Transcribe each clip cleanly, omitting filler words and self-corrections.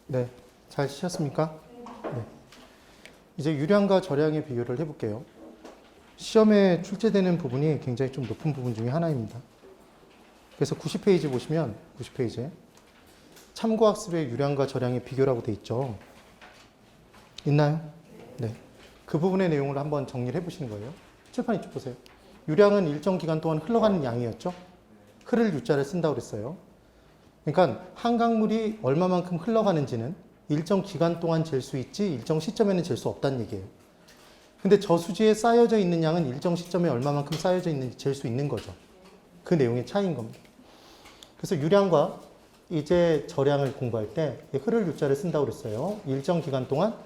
네, 잘 치셨습니까? 네. 이제 유량과 저량의 비교를 해볼게요. 시험에 출제되는 부분이 굉장히 좀 높은 부분 중에 하나입니다. 그래서 90페이지 보시면 90페이지에 참고학습의 유량과 저량의 비교라고 돼 있죠. 있나요? 네. 그 부분의 내용을 한번 정리를 해보시는 거예요. 칠판 이쪽 보세요. 유량은 일정 기간 동안 흘러가는 양이었죠. 흐를 유자를 쓴다고 그랬어요. 그러니까 한강물이 얼마만큼 흘러가는지는 일정 기간 동안 잴 수 있지 일정 시점에는 잴 수 없다는 얘기예요. 근데 저수지에 쌓여져 있는 양은 일정 시점에 얼마만큼 쌓여져 있는지 잴 수 있는 거죠. 그 내용의 차이인 겁니다. 그래서 유량과 이제 저량을 공부할 때 흐를 유자를 쓴다고 그랬어요. 일정 기간 동안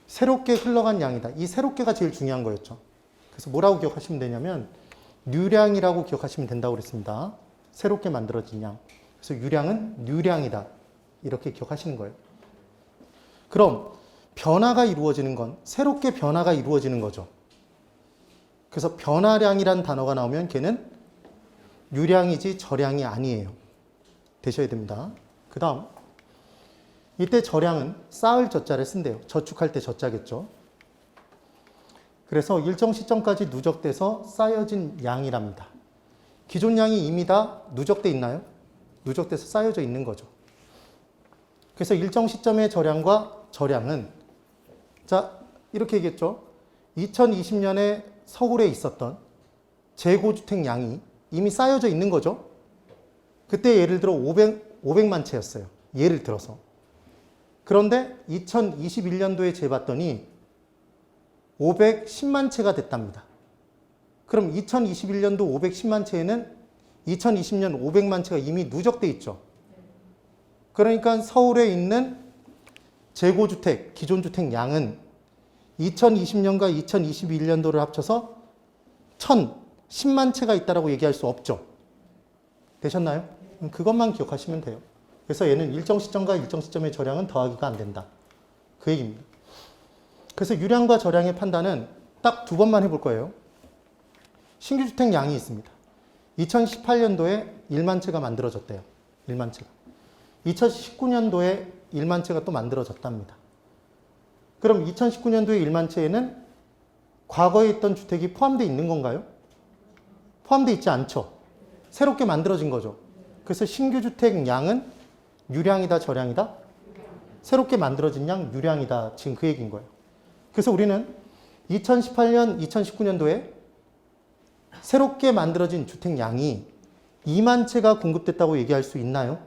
새롭게 흘러간 양이다. 이 새롭게가 제일 중요한 거였죠. 그래서 뭐라고 기억하시면 되냐면 유량이라고 기억하시면 된다고 그랬습니다. 새롭게 만들어진 양. 그래서 유량은 유량이다. 이렇게 기억하시는 거예요. 그럼 변화가 이루어지는 건 새롭게 변화가 이루어지는 거죠. 그래서 변화량이란 단어가 나오면 걔는 유량이지 저량이 아니에요. 되셔야 됩니다. 그 다음 이때 저량은 쌓을 저자를 쓴대요. 저축할 때 저자겠죠. 그래서 일정 시점까지 누적돼서 쌓여진 양이랍니다. 기존 양이 이미 다 누적돼 있나요? 누적돼서 쌓여져 있는 거죠. 그래서 일정 시점의 저량과 저량은 자 이렇게 얘기했죠. 2020년에 서울에 있었던 재고주택 양이 이미 쌓여져 있는 거죠. 그때 예를 들어 500만 채였어요. 예를 들어서. 그런데 2021년도에 재봤더니 510만 채가 됐답니다. 그럼 2021년도 510만 채에는 2020년 500만 채가 이미 누적돼 있죠. 그러니까 서울에 있는 재고주택, 기존주택 양은 2020년과 2021년도를 합쳐서 1010만 채가 있다고 얘기할 수 없죠. 되셨나요? 그것만 기억하시면 돼요. 그래서 얘는 일정 시점과 일정 시점의 저량은 더하기가 안 된다. 그 얘기입니다. 그래서 유량과 저량의 판단은 딱 두 번만 해볼 거예요. 신규 주택 양이 있습니다. 2018년도에 1만 채가 만들어졌대요. 1만 채가. 2019년도에 1만 채가 또 만들어졌답니다. 그럼 2019년도에 1만 채에는 과거에 있던 주택이 포함되어 있는 건가요? 포함되어 있지 않죠. 새롭게 만들어진 거죠. 그래서 신규 주택 양은 유량이다, 저량이다? 새롭게 만들어진 양 유량이다. 지금 그 얘기인 거예요. 그래서 우리는 2018년, 2019년도에 새롭게 만들어진 주택 양이 2만 채가 공급됐다고 얘기할 수 있나요?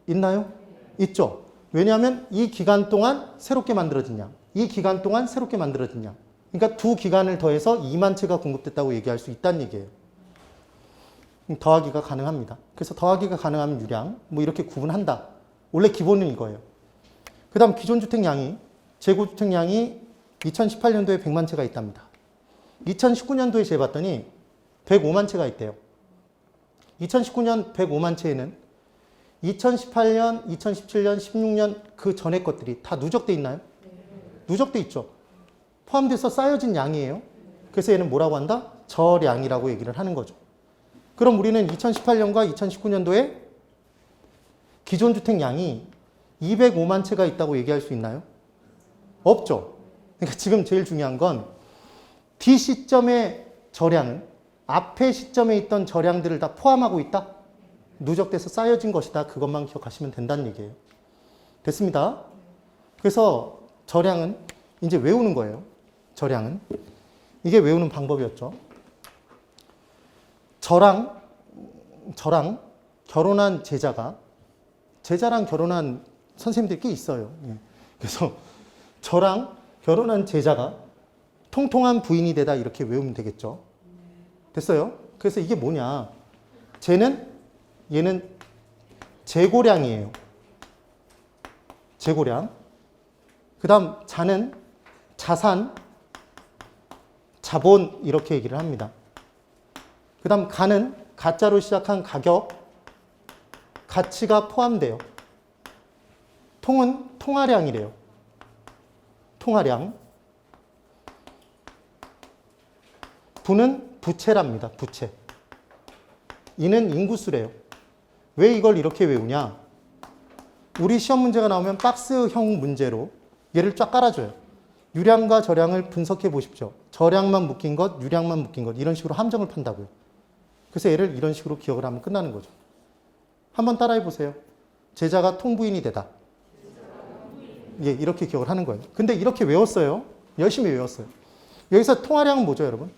있나요? 있죠. 왜냐하면 이 기간 동안 새롭게 만들어진 양, 이 기간 동안 새롭게 만들어진 양. 그러니까 두 기간을 더해서 2만 채가 공급됐다고 얘기할 수 있다는 얘기예요. 더하기가 가능합니다. 그래서 더하기가 가능하면 유량, 뭐 이렇게 구분한다. 원래 기본은 이거예요. 그 다음 기존 주택 양이, 재고주택 양이 2018년도에 100만 채가 있답니다. 2019년도에 재봤더니 105만 채가 있대요. 2019년 105만 채에는 2018년, 2017년, 16년 그 전에 것들이 다 누적돼 있나요? 누적돼 있죠. 포함돼서 쌓여진 양이에요. 그래서 얘는 뭐라고 한다? 저량이라고 얘기를 하는 거죠. 그럼 우리는 2018년과 2019년도에 기존 주택 양이 205만 채가 있다고 얘기할 수 있나요? 없죠. 그러니까 지금 제일 중요한 건 D 시점의 저량은 앞에 시점에 있던 저량들을 다 포함하고 있다? 누적돼서 쌓여진 것이다. 그것만 기억하시면 된다는 얘기예요. 됐습니다. 그래서 저량은 이제 외우는 거예요. 저량은. 이게 외우는 방법이었죠. 저랑 결혼한 제자랑 결혼한 선생님들이 꽤 있어요. 그래서 저랑 결혼한 제자가 통통한 부인이 되다 이렇게 외우면 되겠죠. 됐어요? 그래서 이게 뭐냐. 얘는 재고량이에요. 재고량. 그 다음 자는 자산, 자본 이렇게 얘기를 합니다. 그 다음 가는 가짜로 시작한 가격, 가치가 포함돼요. 통은 통화량이래요. 통화량. 부는 부채랍니다. 부채. 이는 인구수래요. 왜 이걸 이렇게 외우냐? 우리 시험 문제가 나오면 박스형 문제로 얘를 쫙 깔아줘요. 유량과 저량을 분석해 보십시오. 저량만 묶인 것, 유량만 묶인 것 이런 식으로 함정을 판다고요. 그래서 얘를 이런 식으로 기억을 하면 끝나는 거죠. 한번 따라해 보세요. 제자가 통부인이 되다. 예, 이렇게 기억을 하는 거예요. 근데 이렇게 외웠어요. 열심히 외웠어요. 여기서 통화량은 뭐죠, 여러분?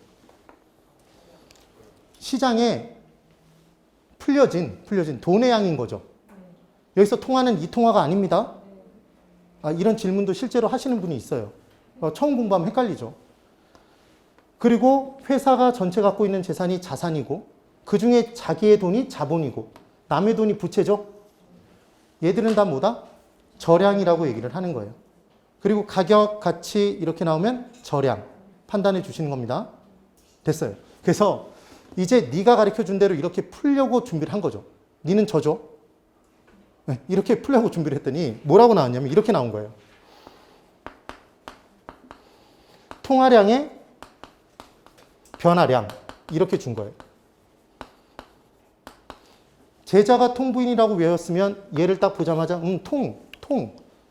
시장에 풀려진 돈의 양인 거죠. 여기서 통화는 이 통화가 아닙니다. 이런 질문도 실제로 하시는 분이 있어요. 처음 공부하면 헷갈리죠. 그리고 회사가 전체 갖고 있는 재산이 자산이고 그 중에 자기의 돈이 자본이고 남의 돈이 부채죠. 얘들은 다 뭐다? 저량이라고 얘기를 하는 거예요. 그리고 가격, 가치 이렇게 나오면 저량 판단해 주시는 겁니다. 됐어요. 그래서 이제 네가 가르쳐준 대로 이렇게 풀려고 준비를 한 거죠. 니는 저죠. 네, 이렇게 풀려고 준비를 했더니 뭐라고 나왔냐면 이렇게 나온 거예요. 통화량의 변화량 이렇게 준 거예요. 제자가 통부인이라고 외웠으면 얘를 딱 보자마자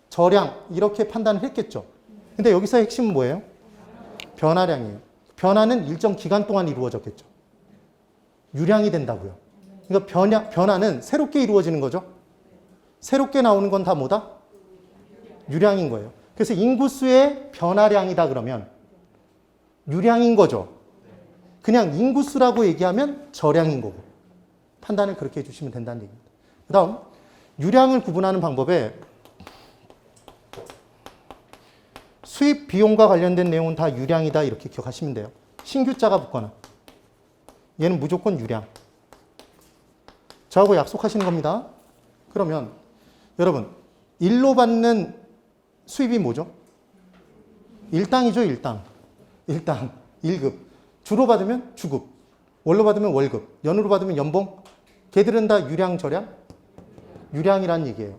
저량 이렇게 판단을 했겠죠. 근데 여기서 핵심은 뭐예요? 변화량이에요. 변화는 일정 기간 동안 이루어졌겠죠. 유량이 된다고요. 그러니까 변화는 새롭게 이루어지는 거죠. 새롭게 나오는 건 다 뭐다? 유량인 거예요. 그래서 인구수의 변화량이다 그러면 유량인 거죠. 그냥 인구수라고 얘기하면 저량인 거고. 판단을 그렇게 해주시면 된다는 얘기입니다. 그 다음 유량을 구분하는 방법에 수입 비용과 관련된 내용은 다 유량이다 이렇게 기억하시면 돼요. 신규자가 붙거나 얘는 무조건 유량. 저하고 약속하시는 겁니다. 그러면 여러분 일로 받는 수입이 뭐죠? 일당이죠. 일당. 1급. 주로 받으면 주급. 월로 받으면 월급. 연으로 받으면 연봉. 걔들은 다 유량, 저량? 유량이란 얘기예요.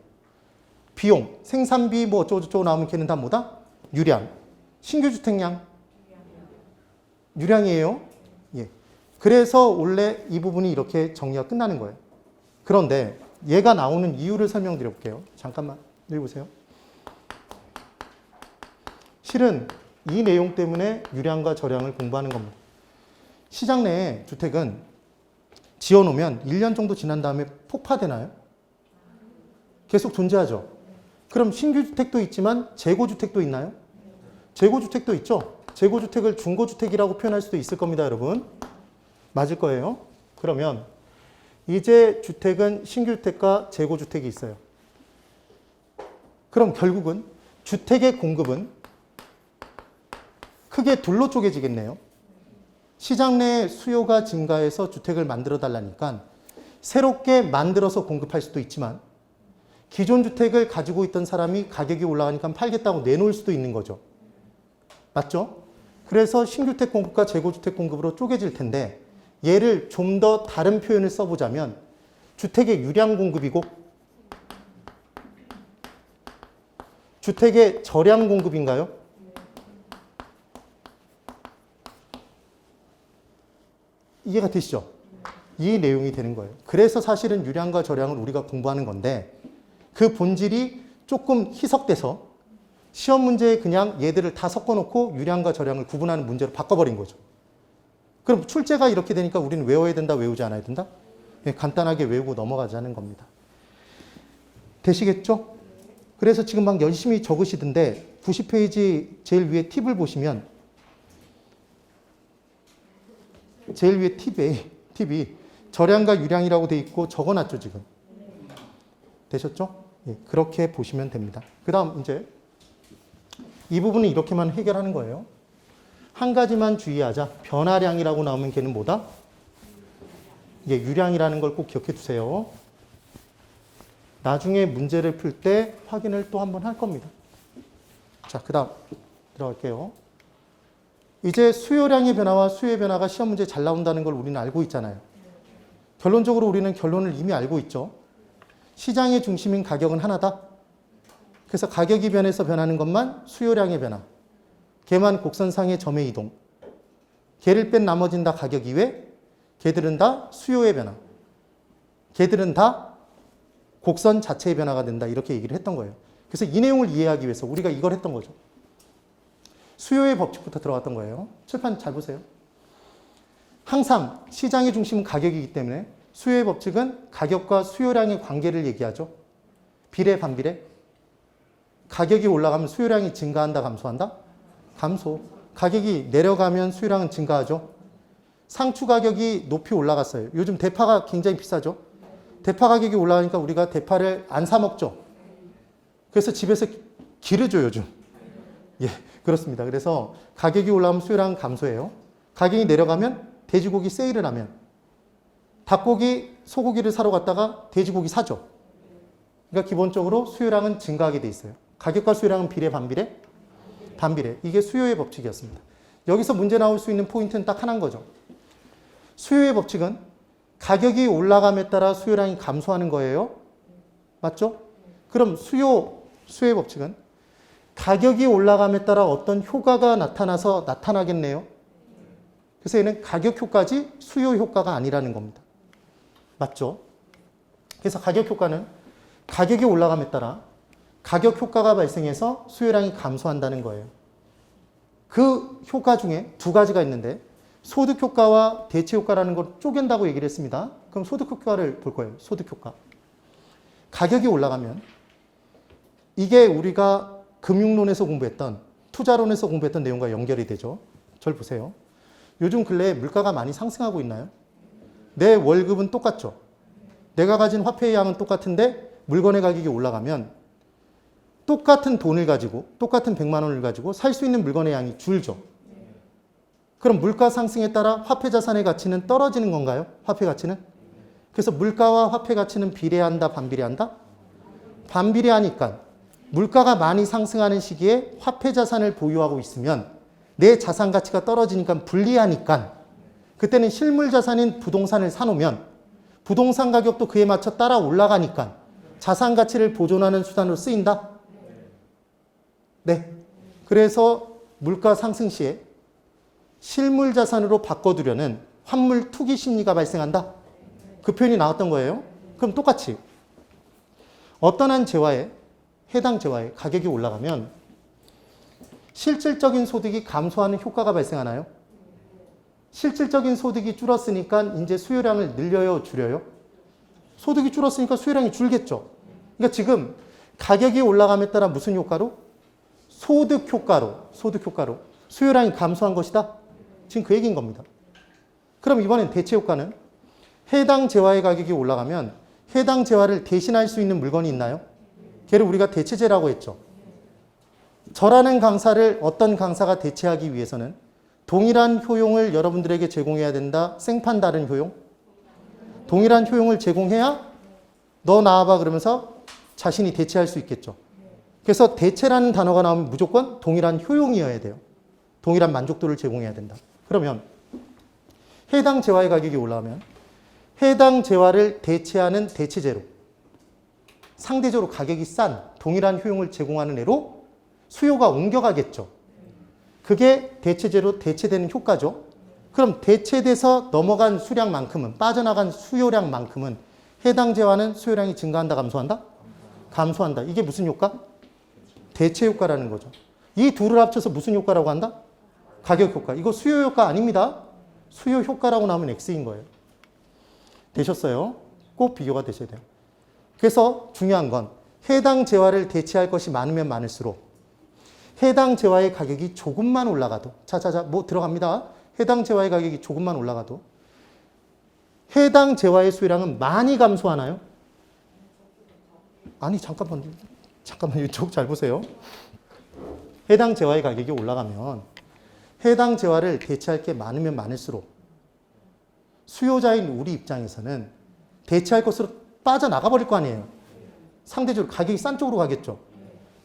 비용, 생산비 뭐 어쩌고저쩌고 나오면 걔는 다 뭐다? 유량. 신규 주택량? 유량이에요. 예. 그래서 원래 이 부분이 이렇게 정리가 끝나는 거예요. 그런데 얘가 나오는 이유를 설명드려 볼게요. 잠깐만 읽어보세요. 실은 이 내용 때문에 유량과 저량을 공부하는 겁니다. 시장 내에 주택은 지어놓으면 1년 정도 지난 다음에 폭파되나요? 계속 존재하죠. 그럼 신규 주택도 있지만 재고주택도 있나요? 재고주택도 있죠. 재고주택을 중고주택이라고 표현할 수도 있을 겁니다, 여러분. 맞을 거예요. 그러면 이제 주택은 신규주택과 재고주택이 있어요. 그럼 결국은 주택의 공급은 크게 둘로 쪼개지겠네요. 시장 내 수요가 증가해서 주택을 만들어 달라니까 새롭게 만들어서 공급할 수도 있지만 기존 주택을 가지고 있던 사람이 가격이 올라가니까 팔겠다고 내놓을 수도 있는 거죠. 맞죠? 그래서 신규주택 공급과 재고주택 공급으로 쪼개질 텐데 얘를 좀 더 다른 표현을 써보자면 주택의 유량 공급이고 주택의 저량 공급인가요? 이해가 되시죠? 이 내용이 되는 거예요. 그래서 사실은 유량과 저량을 우리가 공부하는 건데 그 본질이 조금 희석돼서 시험 문제에 그냥 얘들을 다 섞어놓고 유량과 저량을 구분하는 문제로 바꿔버린 거죠. 그럼 출제가 이렇게 되니까 우리는 외워야 된다, 외우지 않아야 된다? 네, 간단하게 외우고 넘어가자는 겁니다. 되시겠죠? 그래서 지금 막 열심히 적으시던데 90페이지 제일 위에 팁을 보시면 제일 위에 팁이 저량과 유량이라고 돼 있고 적어놨죠, 지금. 되셨죠? 예, 그렇게 보시면 됩니다. 그 다음 이제 이 부분은 이렇게만 해결하는 거예요. 한 가지만 주의하자. 변화량이라고 나오면 걔는 뭐다? 이게 유량이라는 걸 꼭 기억해 두세요. 나중에 문제를 풀 때 확인을 또 한번 할 겁니다. 자, 그 다음 들어갈게요. 이제 수요량의 변화와 수요의 변화가 시험 문제에 잘 나온다는 걸 우리는 알고 있잖아요. 결론적으로 우리는 결론을 이미 알고 있죠. 시장의 중심인 가격은 하나다. 그래서 가격이 변해서 변하는 것만 수요량의 변화. 걔만 곡선상의 점의 이동. 걔를 뺀 나머지는 다 가격 이외. 걔들은 다 수요의 변화. 걔들은 다 곡선 자체의 변화가 된다. 이렇게 얘기를 했던 거예요. 그래서 이 내용을 이해하기 위해서 우리가 이걸 했던 거죠. 수요의 법칙부터 들어갔던 거예요. 칠판 잘 보세요. 항상 시장의 중심은 가격이기 때문에 수요의 법칙은 가격과 수요량의 관계를 얘기하죠. 비례, 반비례. 가격이 올라가면 수요량이 증가한다, 감소한다? 감소. 가격이 내려가면 수요량은 증가하죠. 상추 가격이 높이 올라갔어요. 요즘 대파가 굉장히 비싸죠. 대파 가격이 올라가니까 우리가 대파를 안 사 먹죠. 그래서 집에서 기르죠, 요즘. 예, 그렇습니다. 그래서 가격이 올라가면 수요량은 감소해요. 가격이 내려가면 돼지고기 세일을 하면 닭고기, 소고기를 사러 갔다가 돼지고기 사죠. 그러니까 기본적으로 수요량은 증가하게 돼 있어요. 가격과 수요량은 비례, 반비례? 반비례. 이게 수요의 법칙이었습니다. 여기서 문제 나올 수 있는 포인트는 딱 하나인 거죠. 수요의 법칙은 가격이 올라감에 따라 수요량이 감소하는 거예요. 맞죠? 그럼 수요의 법칙은 가격이 올라감에 따라 어떤 효과가 나타나서 나타나겠네요. 그래서 얘는 가격 효과지 수요 효과가 아니라는 겁니다. 맞죠? 그래서 가격 효과는 가격이 올라감에 따라 가격 효과가 발생해서 수요량이 감소한다는 거예요. 그 효과 중에 두 가지가 있는데 소득 효과와 대체 효과라는 걸 쪼갠다고 얘기를 했습니다. 그럼 소득 효과를 볼 거예요. 소득 효과. 가격이 올라가면 이게 우리가 금융론에서 공부했던 투자론에서 공부했던 내용과 연결이 되죠. 절 보세요. 요즘 근래에 물가가 많이 상승하고 있나요? 내 월급은 똑같죠. 내가 가진 화폐의 양은 똑같은데 물건의 가격이 올라가면 똑같은 돈을 가지고 똑같은 100만 원을 가지고 살 수 있는 물건의 양이 줄죠. 그럼 물가 상승에 따라 화폐 자산의 가치는 떨어지는 건가요? 화폐 가치는? 그래서 물가와 화폐 가치는 비례한다, 반비례한다? 반비례하니까 물가가 많이 상승하는 시기에 화폐 자산을 보유하고 있으면 내 자산 가치가 떨어지니까 불리하니까 그때는 실물 자산인 부동산을 사놓으면 부동산 가격도 그에 맞춰 따라 올라가니까 자산 가치를 보존하는 수단으로 쓰인다? 네. 그래서 물가 상승 시에 실물 자산으로 바꿔두려는 환물 투기 심리가 발생한다? 그 표현이 나왔던 거예요. 그럼 똑같이 어떤 한 재화에 해당 재화의 가격이 올라가면 실질적인 소득이 감소하는 효과가 발생하나요? 실질적인 소득이 줄었으니까 이제 수요량을 늘려요, 줄여요? 소득이 줄었으니까 수요량이 줄겠죠. 그러니까 지금 가격이 올라감에 따라 무슨 효과로? 소득 효과로 수요량이 감소한 것이다. 지금 그 얘기인 겁니다. 그럼 이번엔 대체 효과는 해당 재화의 가격이 올라가면 해당 재화를 대신할 수 있는 물건이 있나요? 걔를 우리가 대체재라고 했죠. 저라는 강사를 어떤 강사가 대체하기 위해서는 동일한 효용을 여러분들에게 제공해야 된다. 생판 다른 효용? 동일한 효용을 제공해야 너 나와봐 그러면서 자신이 대체할 수 있겠죠. 그래서 대체라는 단어가 나오면 무조건 동일한 효용이어야 돼요. 동일한 만족도를 제공해야 된다. 그러면 해당 재화의 가격이 올라가면 해당 재화를 대체하는 대체재로 상대적으로 가격이 싼 동일한 효용을 제공하는 애로 수요가 옮겨가겠죠. 그게 대체재로 대체되는 효과죠. 그럼 대체돼서 넘어간 수량만큼은 빠져나간 수요량만큼은 해당 재화는 수요량이 증가한다, 감소한다? 감소한다. 이게 무슨 효과? 대체 효과라는 거죠. 이 둘을 합쳐서 무슨 효과라고 한다? 가격 효과. 이거 수요 효과 아닙니다. 수요 효과라고 나오면 X인 거예요. 되셨어요? 꼭 비교가 되셔야 돼요. 그래서 중요한 건 해당 재화를 대체할 것이 많으면 많을수록 해당 재화의 가격이 조금만 올라가도 뭐 들어갑니다. 해당 재화의 가격이 조금만 올라가도 해당 재화의 수요량은 많이 감소하나요? 아니 잠깐만 이쪽 잘 보세요. 해당 재화의 가격이 올라가면 해당 재화를 대체할 게 많으면 많을수록 수요자인 우리 입장에서는 대체할 것으로 빠져나가 버릴 거 아니에요. 상대적으로 가격이 싼 쪽으로 가겠죠.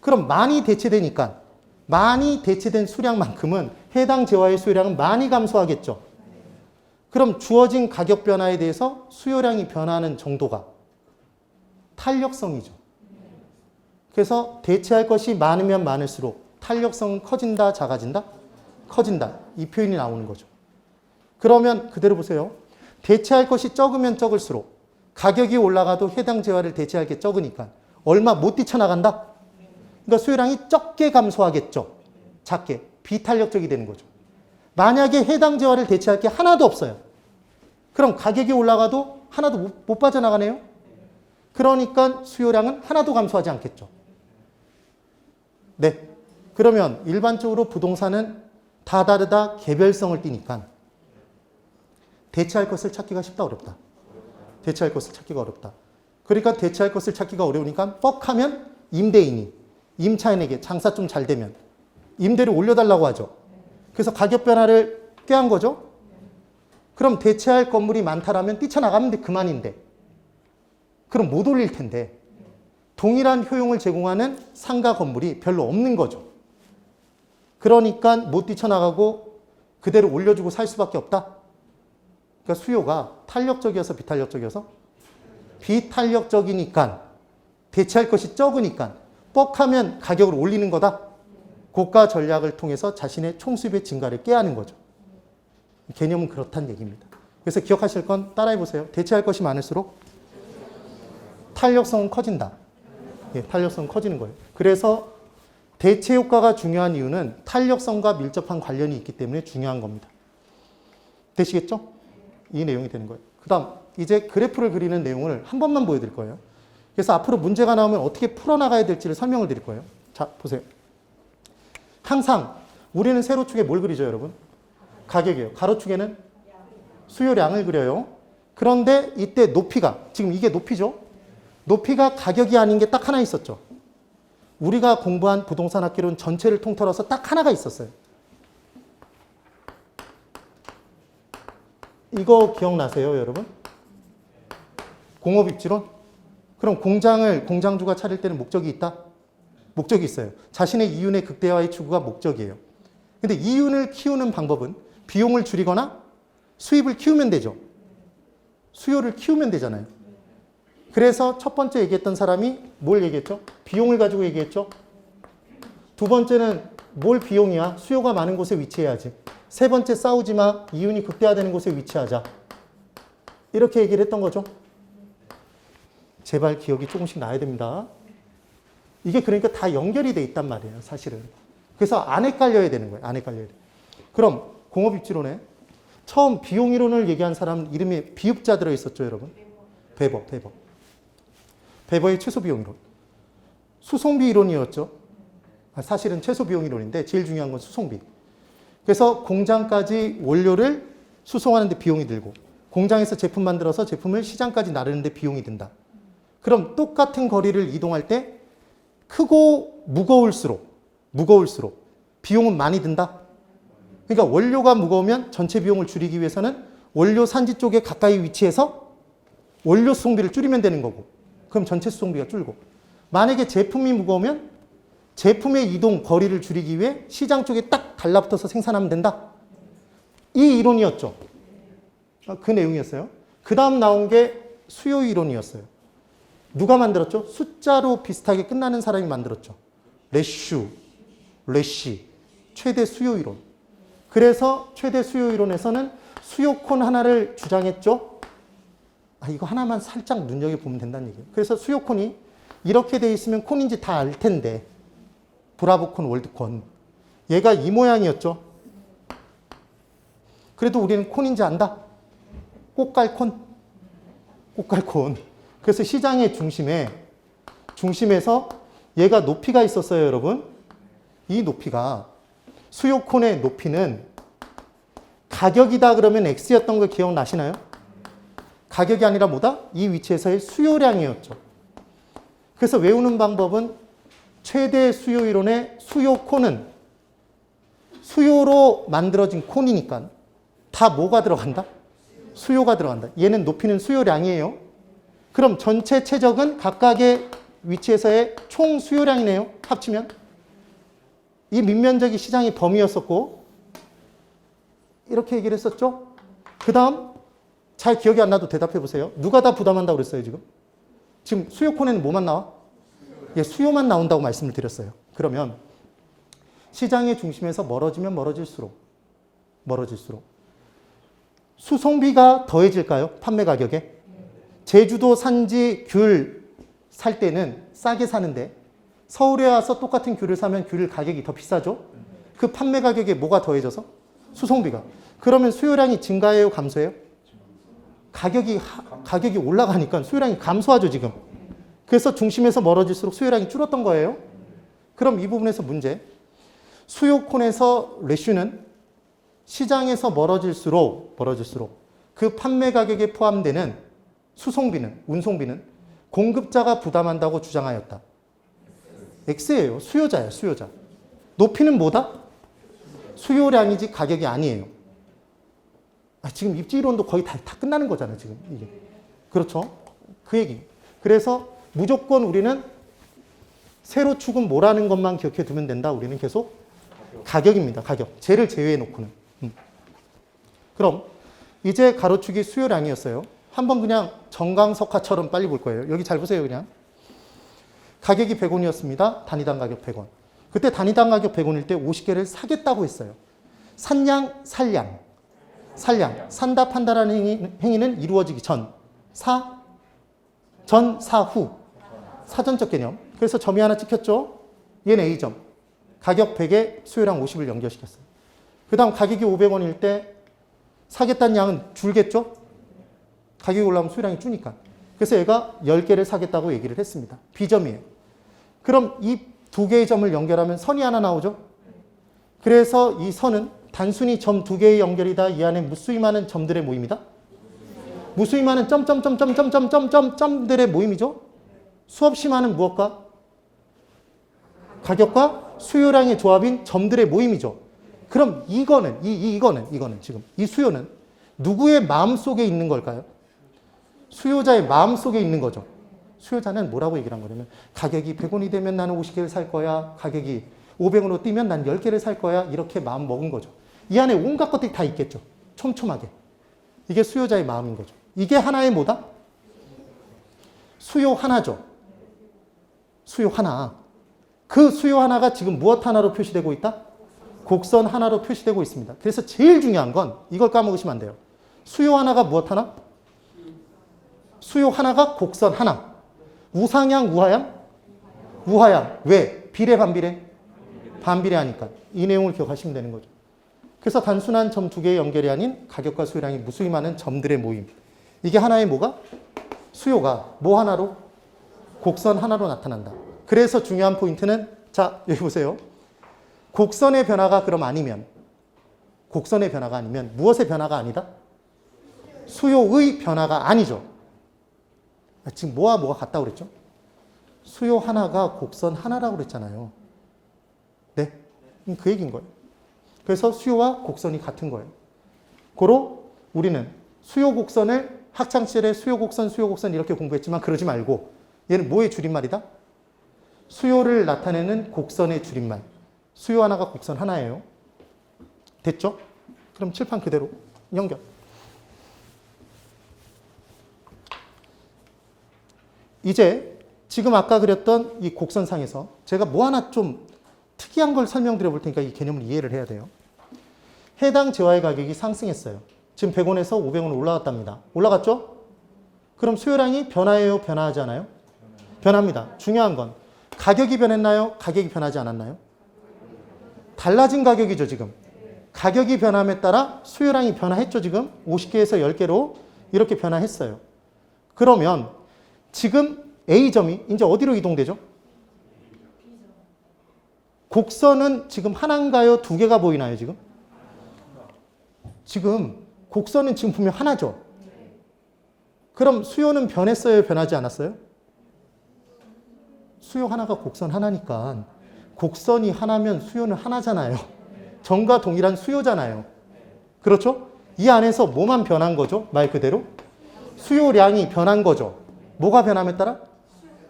그럼 많이 대체되니까 많이 대체된 수량만큼은 해당 재화의 수요량은 많이 감소하겠죠. 그럼 주어진 가격 변화에 대해서 수요량이 변하는 정도가 탄력성이죠. 그래서 대체할 것이 많으면 많을수록 탄력성은 커진다, 작아진다? 커진다. 이 표현이 나오는 거죠. 그러면 그대로 보세요. 대체할 것이 적으면 적을수록 가격이 올라가도 해당 재화를 대체할 게 적으니까 얼마 못 뛰쳐나간다? 그러니까 수요량이 적게 감소하겠죠. 작게. 비탄력적이 되는 거죠. 만약에 해당 재화를 대체할 게 하나도 없어요. 그럼 가격이 올라가도 하나도 못 빠져나가네요. 그러니까 수요량은 하나도 감소하지 않겠죠. 네. 그러면 일반적으로 부동산은 다 다르다 개별성을 띠니까 대체할 것을 찾기가 쉽다 어렵다. 대체할 것을 찾기가 어렵다. 그러니까 대체할 것을 찾기가 어려우니까 뻑하면 임대인이 임차인에게 장사 좀 잘 되면 임대를 올려달라고 하죠. 그래서 가격 변화를 꾀한 거죠. 그럼 대체할 건물이 많다라면 뛰쳐나가면 그만인데 그럼 못 올릴 텐데 동일한 효용을 제공하는 상가 건물이 별로 없는 거죠. 그러니까 못 뛰쳐나가고 그대로 올려주고 살 수밖에 없다. 그러니까 수요가 탄력적이어서 비탄력적이어서 비탄력적이니까 대체할 것이 적으니까 뻑하면 가격을 올리는 거다. 고가 전략을 통해서 자신의 총수입의 증가를 꾀하는 거죠. 개념은 그렇다는 얘기입니다. 그래서 기억하실 건 따라해 보세요. 대체할 것이 많을수록 탄력성은 커진다. 예, 탄력성은 커지는 거예요. 그래서 대체 효과가 중요한 이유는 탄력성과 밀접한 관련이 있기 때문에 중요한 겁니다. 되시겠죠? 이 내용이 되는 거예요. 그 다음 이제 그래프를 그리는 내용을 한 번만 보여드릴 거예요. 그래서 앞으로 문제가 나오면 어떻게 풀어나가야 될지를 설명을 드릴 거예요. 자, 보세요. 항상 우리는 세로축에 뭘 그리죠, 여러분? 가격이에요. 가로축에는 수요량을 그려요. 그런데 이때 높이가, 지금 이게 높이죠? 높이가 가격이 아닌 게 딱 하나 있었죠. 우리가 공부한 부동산 학기로는 전체를 통틀어서 딱 하나가 있었어요. 이거 기억나세요, 여러분? 공업입지론? 그럼 공장주가 차릴 때는 목적이 있다? 목적이 있어요. 자신의 이윤의 극대화의 추구가 목적이에요. 근데 이윤을 키우는 방법은 비용을 줄이거나 수입을 키우면 되죠. 수요를 키우면 되잖아요. 그래서 첫 번째 얘기했던 사람이 뭘 얘기했죠? 비용을 가지고 얘기했죠. 두 번째는 뭘 비용이야? 수요가 많은 곳에 위치해야지. 세 번째 싸우지 마. 이윤이 극대화되는 곳에 위치하자. 이렇게 얘기를 했던 거죠. 제발 기억이 조금씩 나야 됩니다. 이게 그러니까 다 연결이 돼 있단 말이에요, 사실은. 그래서 안 헷갈려야 되는 거예요. 안 헷갈려야 돼. 그럼 공업입지론에 처음 비용이론을 얘기한 사람 이름에 비읍자 들어있었죠, 여러분? 베버. 베버의 최소비용이론. 수송비 이론이었죠. 사실은 최소비용이론인데 제일 중요한 건 수송비. 그래서 공장까지 원료를 수송하는 데 비용이 들고 공장에서 제품 만들어서 제품을 시장까지 나르는 데 비용이 든다. 그럼 똑같은 거리를 이동할 때 크고 무거울수록 비용은 많이 든다. 그러니까 원료가 무거우면 전체 비용을 줄이기 위해서는 원료 산지 쪽에 가까이 위치해서 원료 수송비를 줄이면 되는 거고 그럼 전체 수송비가 줄고 만약에 제품이 무거우면 제품의 이동 거리를 줄이기 위해 시장 쪽에 딱 달라붙어서 생산하면 된다. 이 이론이었죠. 그 내용이었어요. 그 다음 나온 게 수요 이론이었어요. 누가 만들었죠? 숫자로 비슷하게 끝나는 사람이 만들었죠. 레쉬, 최대 수요 이론. 그래서 최대 수요 이론에서는 수요콘 하나를 주장했죠. 이거 하나만 살짝 눈여겨보면 된다는 얘기예요. 그래서 수요콘이 이렇게 돼 있으면 콘인지 다 알 텐데 브라보콘, 월드콘. 얘가 이 모양이었죠. 그래도 우리는 콘인지 안다. 꽃갈콘. 그래서 시장의 중심에서 얘가 높이가 있었어요, 여러분. 이 높이가 수요콘의 높이는 가격이다 그러면 X였던 거 기억나시나요? 가격이 아니라 뭐다? 이 위치에서의 수요량이었죠. 그래서 외우는 방법은 최대 수요 이론의 수요콘은 수요로 만들어진 콘이니까 다 뭐가 들어간다? 수요가 들어간다. 얘는 높이는 수요량이에요. 그럼 전체 최적은 각각의 위치에서의 총 수요량이네요. 합치면. 이 밑면적이 시장의 범위였었고 이렇게 얘기를 했었죠. 그 다음 잘 기억이 안 나도 대답해 보세요. 누가 다 부담한다고 그랬어요, 지금? 지금 수요콘에는 뭐만 나와? 예, 수요만 나온다고 말씀을 드렸어요. 그러면 시장의 중심에서 멀어지면 멀어질수록 수송비가 더해질까요? 판매 가격에? 제주도 산지 귤 살 때는 싸게 사는데 서울에 와서 똑같은 귤을 사면 귤 가격이 더 비싸죠? 그 판매 가격에 뭐가 더해져서? 수송비가. 그러면 수요량이 증가해요, 감소해요? 가격이 올라가니까 수요량이 감소하죠, 지금. 그래서 중심에서 멀어질수록 수요량이 줄었던 거예요. 그럼 이 부분에서 문제. 수요콘에서 레슈는 시장에서 멀어질수록 그 판매 가격에 포함되는 수송비는, 운송비는 공급자가 부담한다고 주장하였다. X예요. 수요자예요. 수요자. 높이는 뭐다? 수요량이지 가격이 아니에요. 지금 입지이론도 거의 다 끝나는 거잖아요. 지금 이게. 그렇죠? 그 얘기. 그래서 무조건 우리는 세로 축은 뭐라는 것만 기억해 두면 된다. 우리는 계속 가격입니다. 가격. 쟤를 제외해 놓고는. 그럼 이제 가로축이 수요량이었어요. 한번 그냥 정강석화처럼 빨리 볼 거예요. 여기 잘 보세요. 그냥. 가격이 100원이었습니다. 단위당 가격 100원. 그때 단위당 가격 100원일 때 50개를 사겠다고 했어요. 산양, 살양. 산다, 판다라는 행위는 이루어지기 전. 후. 사전적 개념. 그래서 점이 하나 찍혔죠? 얘는 A점. 가격 100에 수요량 50을 연결시켰어요. 그 다음 가격이 500원일 때 사겠다는 양은 줄겠죠? 가격이 올라오면 수요량이 주니까. 그래서 얘가 10개를 사겠다고 얘기를 했습니다. B점이에요. 그럼 이 두 개의 점을 연결하면 선이 하나 나오죠? 그래서 이 선은 단순히 점 두 개의 연결이다. 이 안에 무수히 많은 점들의 모임이다. 무수히 많은 점들의 모임이죠? 수없이 많은 무엇과? 가격과 수요량의 조합인 점들의 모임이죠. 그럼 이거는 지금 이 수요는 누구의 마음속에 있는 걸까요? 수요자의 마음속에 있는 거죠. 수요자는 뭐라고 얘기를 한 거냐면 가격이 100원이 되면 나는 50개를 살 거야. 가격이 500원으로 뛰면 난 10개를 살 거야. 이렇게 마음 먹은 거죠. 이 안에 온갖 것들이 다 있겠죠. 촘촘하게. 이게 수요자의 마음인 거죠. 이게 하나의 뭐다? 수요 하나죠. 수요 하나. 그 수요 하나가 지금 무엇 하나로 표시되고 있다? 곡선 하나로 표시되고 있습니다. 그래서 제일 중요한 건 이걸 까먹으시면 안 돼요. 수요 하나가 무엇 하나? 수요 하나가 곡선 하나. 우상향, 우하향? 우하향. 왜? 비례, 반비례? 반비례하니까. 이 내용을 기억하시면 되는 거죠. 그래서 단순한 점 두 개의 연결이 아닌 가격과 수요량이 무수히 많은 점들의 모임. 이게 하나의 뭐가? 수요가 뭐 하나로? 곡선 하나로 나타난다. 그래서 중요한 포인트는 자, 여기 보세요. 곡선의 변화가 그럼 아니면 곡선의 변화가 아니면 무엇의 변화가 아니다? 수요의 변화가 아니죠. 지금 뭐와 뭐가 같다고 그랬죠? 수요 하나가 곡선 하나라고 그랬잖아요. 네? 그 얘기인 거예요. 그래서 수요와 곡선이 같은 거예요. 고로 우리는 수요 곡선을 학창시절에 수요 곡선 이렇게 공부했지만 그러지 말고 얘는 뭐의 줄임말이다? 수요를 나타내는 곡선의 줄임말. 수요 하나가 곡선 하나예요. 됐죠? 그럼 칠판 그대로 연결. 이제 지금 아까 그렸던 이 곡선상에서 제가 뭐 하나 좀 특이한 걸 설명드려 볼 테니까 이 개념을 이해를 해야 돼요. 해당 재화의 가격이 상승했어요. 지금 100원에서 500원 올라갔답니다. 올라갔죠? 그럼 수요량이 변화해요? 변화하지 않아요? 변합니다. 중요한 건 가격이 변했나요? 가격이 변하지 않았나요? 달라진 가격이죠, 지금. 가격이 변함에 따라 수요량이 변화했죠, 지금. 50개에서 10개로 이렇게 변화했어요. 그러면 지금 A점이 이제 어디로 이동되죠? 곡선은 지금 하나인가요? 두 개가 보이나요, 지금? 지금 곡선은 지금 분명 하나죠? 그럼 수요는 변했어요? 변하지 않았어요? 수요 하나가 곡선 하나니까 곡선이 하나면 수요는 하나잖아요. 점과 동일한 수요잖아요. 그렇죠? 이 안에서 뭐만 변한 거죠? 말 그대로? 수요량이 변한 거죠. 뭐가 변함에 따라?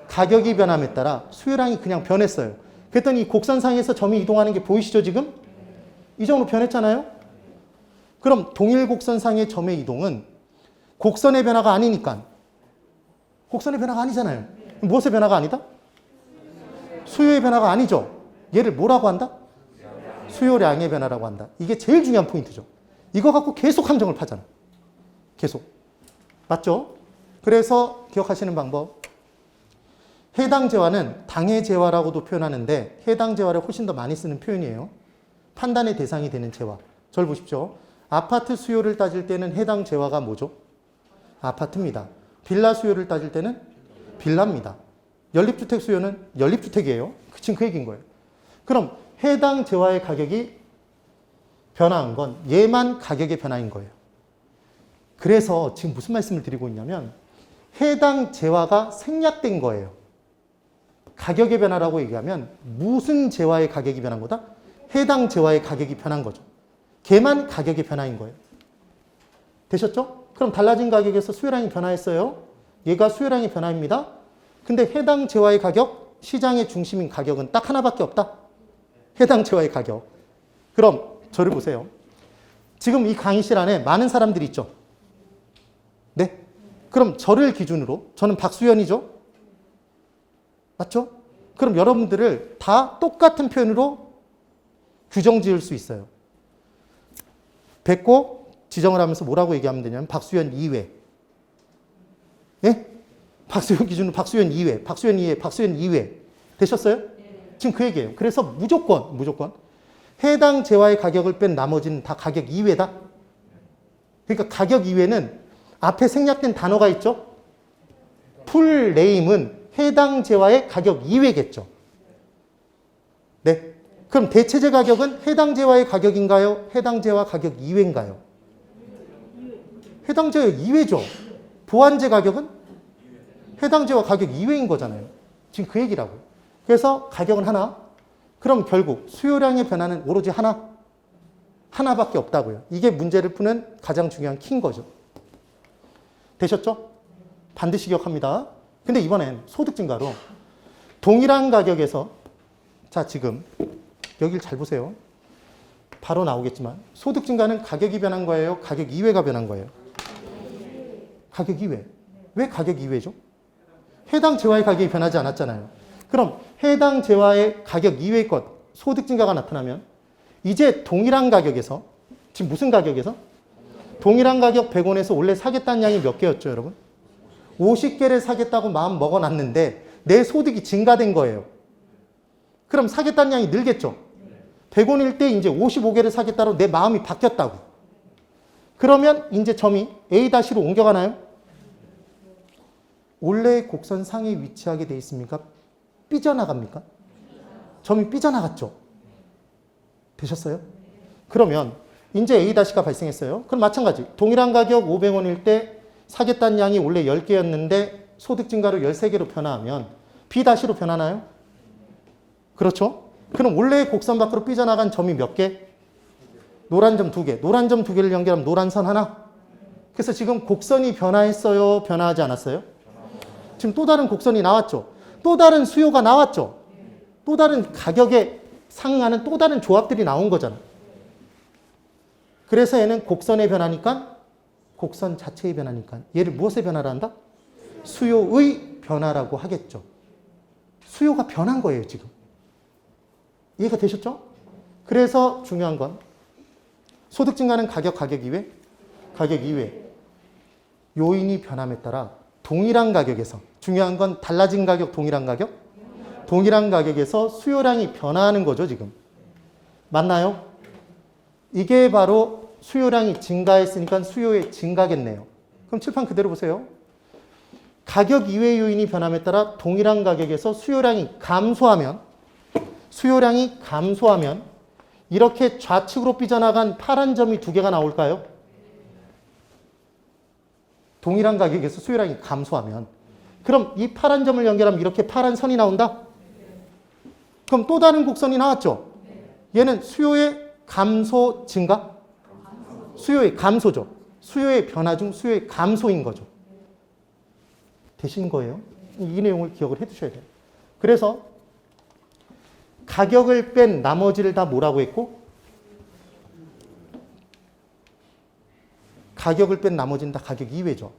가격이 변함에 따라 수요량이 그냥 변했어요. 그랬더니 곡선상에서 점이 이동하는 게 보이시죠, 지금? 이 점으로 변했잖아요? 그럼 동일 곡선상의 점의 이동은 곡선의 변화가 아니니까. 곡선의 변화가 아니잖아요. 무엇의 변화가 아니다? 수요의 변화가 아니죠. 얘를 뭐라고 한다? 수요량의 변화라고 한다. 이게 제일 중요한 포인트죠. 이거 갖고 계속 함정을 파잖아. 계속. 맞죠? 그래서 기억하시는 방법. 해당 재화는 당해 재화라고도 표현하는데 해당 재화를 훨씬 더 많이 쓰는 표현이에요. 판단의 대상이 되는 재화. 저를 보십시오. 아파트 수요를 따질 때는 해당 재화가 뭐죠? 아파트입니다. 빌라 수요를 따질 때는 빌라입니다. 연립주택 수요는 연립주택이에요. 지금 그 얘기인 거예요. 그럼 해당 재화의 가격이 변화한 건 얘만 가격의 변화인 거예요. 그래서 지금 무슨 말씀을 드리고 있냐면 해당 재화가 생략된 거예요. 가격의 변화라고 얘기하면 무슨 재화의 가격이 변한 거다? 해당 재화의 가격이 변한 거죠. 걔만 가격의 변화인 거예요. 되셨죠? 그럼 달라진 가격에서 수요량이 변화했어요. 얘가 수요량의 변화입니다. 근데 해당 재화의 가격, 시장의 중심인 가격은 딱 하나밖에 없다. 해당 재화의 가격. 그럼 저를 보세요. 지금 이 강의실 안에 많은 사람들이 있죠. 네? 그럼 저를 기준으로 저는 박수연이죠. 맞죠? 그럼 여러분들을 다 똑같은 표현으로 규정 지을 수 있어요. 뱉고 지정을 하면서 뭐라고 얘기하면 되냐면 박수연 2회. 예? 박수연 기준으로 박수연 2회, 박수연 2회, 박수연 2회. 되셨어요? 지금 그 얘기예요. 그래서 무조건 해당 재화의 가격을 뺀 나머지는 다 가격 2회다. 그러니까 가격 2회는 앞에 생략된 단어가 있죠. 풀 네임은 해당 재화의 가격 2회겠죠. 네. 그럼 대체재 가격은 해당 재화의 가격인가요? 해당 재화 가격 2회인가요? 해당 재화 2회죠. 보완재 가격은 해당 재화 가격 2회인 거잖아요. 지금 그 얘기라고. 그래서 가격은 하나. 그럼 결국 수요량의 변화는 오로지 하나밖에 없다고요. 이게 문제를 푸는 가장 중요한 키인 거죠. 되셨죠? 반드시 기억합니다. 근데 이번엔 소득 증가로 동일한 가격에서 자 지금 여기를 잘 보세요. 바로 나오겠지만 소득 증가는 가격이 변한 거예요? 가격 이외가 변한 거예요? 가격 이외. 왜 가격 이외죠? 해당 재화의 가격이 변하지 않았잖아요. 그럼 해당 재화의 가격 이외의 것, 소득 증가가 나타나면 이제 동일한 가격에서 지금 무슨 가격에서? 동일한 가격 100원에서 원래 사겠다는 양이 몇 개였죠, 여러분? 50개를 사겠다고 마음 먹어놨는데 내 소득이 증가된 거예요. 그럼 사겠다는 양이 늘겠죠? 100원일 때 이제 55개를 사겠다로 내 마음이 바뀌었다고. 그러면 이제 점이 A-로 옮겨가나요? 원래의 곡선 상에 위치하게 돼 있습니까? 삐져나갑니까? 점이 삐져나갔죠? 되셨어요? 그러면 이제 A-가 발생했어요. 그럼 마찬가지. 동일한 가격 500원일 때 사겠다는 양이 원래 10개였는데 소득 증가로 13개로 변화하면 B-로 변하나요? 그렇죠? 그럼 원래의 곡선 밖으로 삐져나간 점이 몇 개? 노란 점 2개. 노란 점 2개를 연결하면 노란 선 하나. 그래서 지금 곡선이 변화했어요? 변화하지 않았어요? 지금 또 다른 곡선이 나왔죠? 또 다른 수요가 나왔죠? 또 다른 가격에 상응하는 또 다른 조합들이 나온 거잖아. 그래서 얘는 곡선의 변화니까 곡선 자체의 변화니까 얘를 무엇의 변화를 한다? 수요의 변화라고 하겠죠. 수요가 변한 거예요, 지금. 이해가 되셨죠? 그래서 중요한 건 소득 증가는 가격 이외, 가격 이외. 요인이 변함에 따라 동일한 가격에서 중요한 건 달라진 가격, 동일한 가격? 동일한 가격에서 수요량이 변화하는 거죠, 지금. 맞나요? 이게 바로 수요량이 증가했으니까 수요의 증가겠네요. 그럼 칠판 그대로 보세요. 가격 이외 요인이 변함에 따라 동일한 가격에서 수요량이 감소하면 이렇게 좌측으로 삐져나간 파란 점이 2개가 나올까요? 동일한 가격에서 수요량이 감소하면. 그럼 이 파란 점을 연결하면 이렇게 파란 선이 나온다? 그럼 또 다른 곡선이 나왔죠? 얘는 수요의 감소 증가? 수요의 감소죠. 수요의 변화 중 수요의 감소인 거죠. 되신 거예요? 이 내용을 기억을 해 두셔야 돼요. 그래서 가격을 뺀 나머지를 다 뭐라고 했고? 가격을 뺀 나머지는 다 가격 이외죠.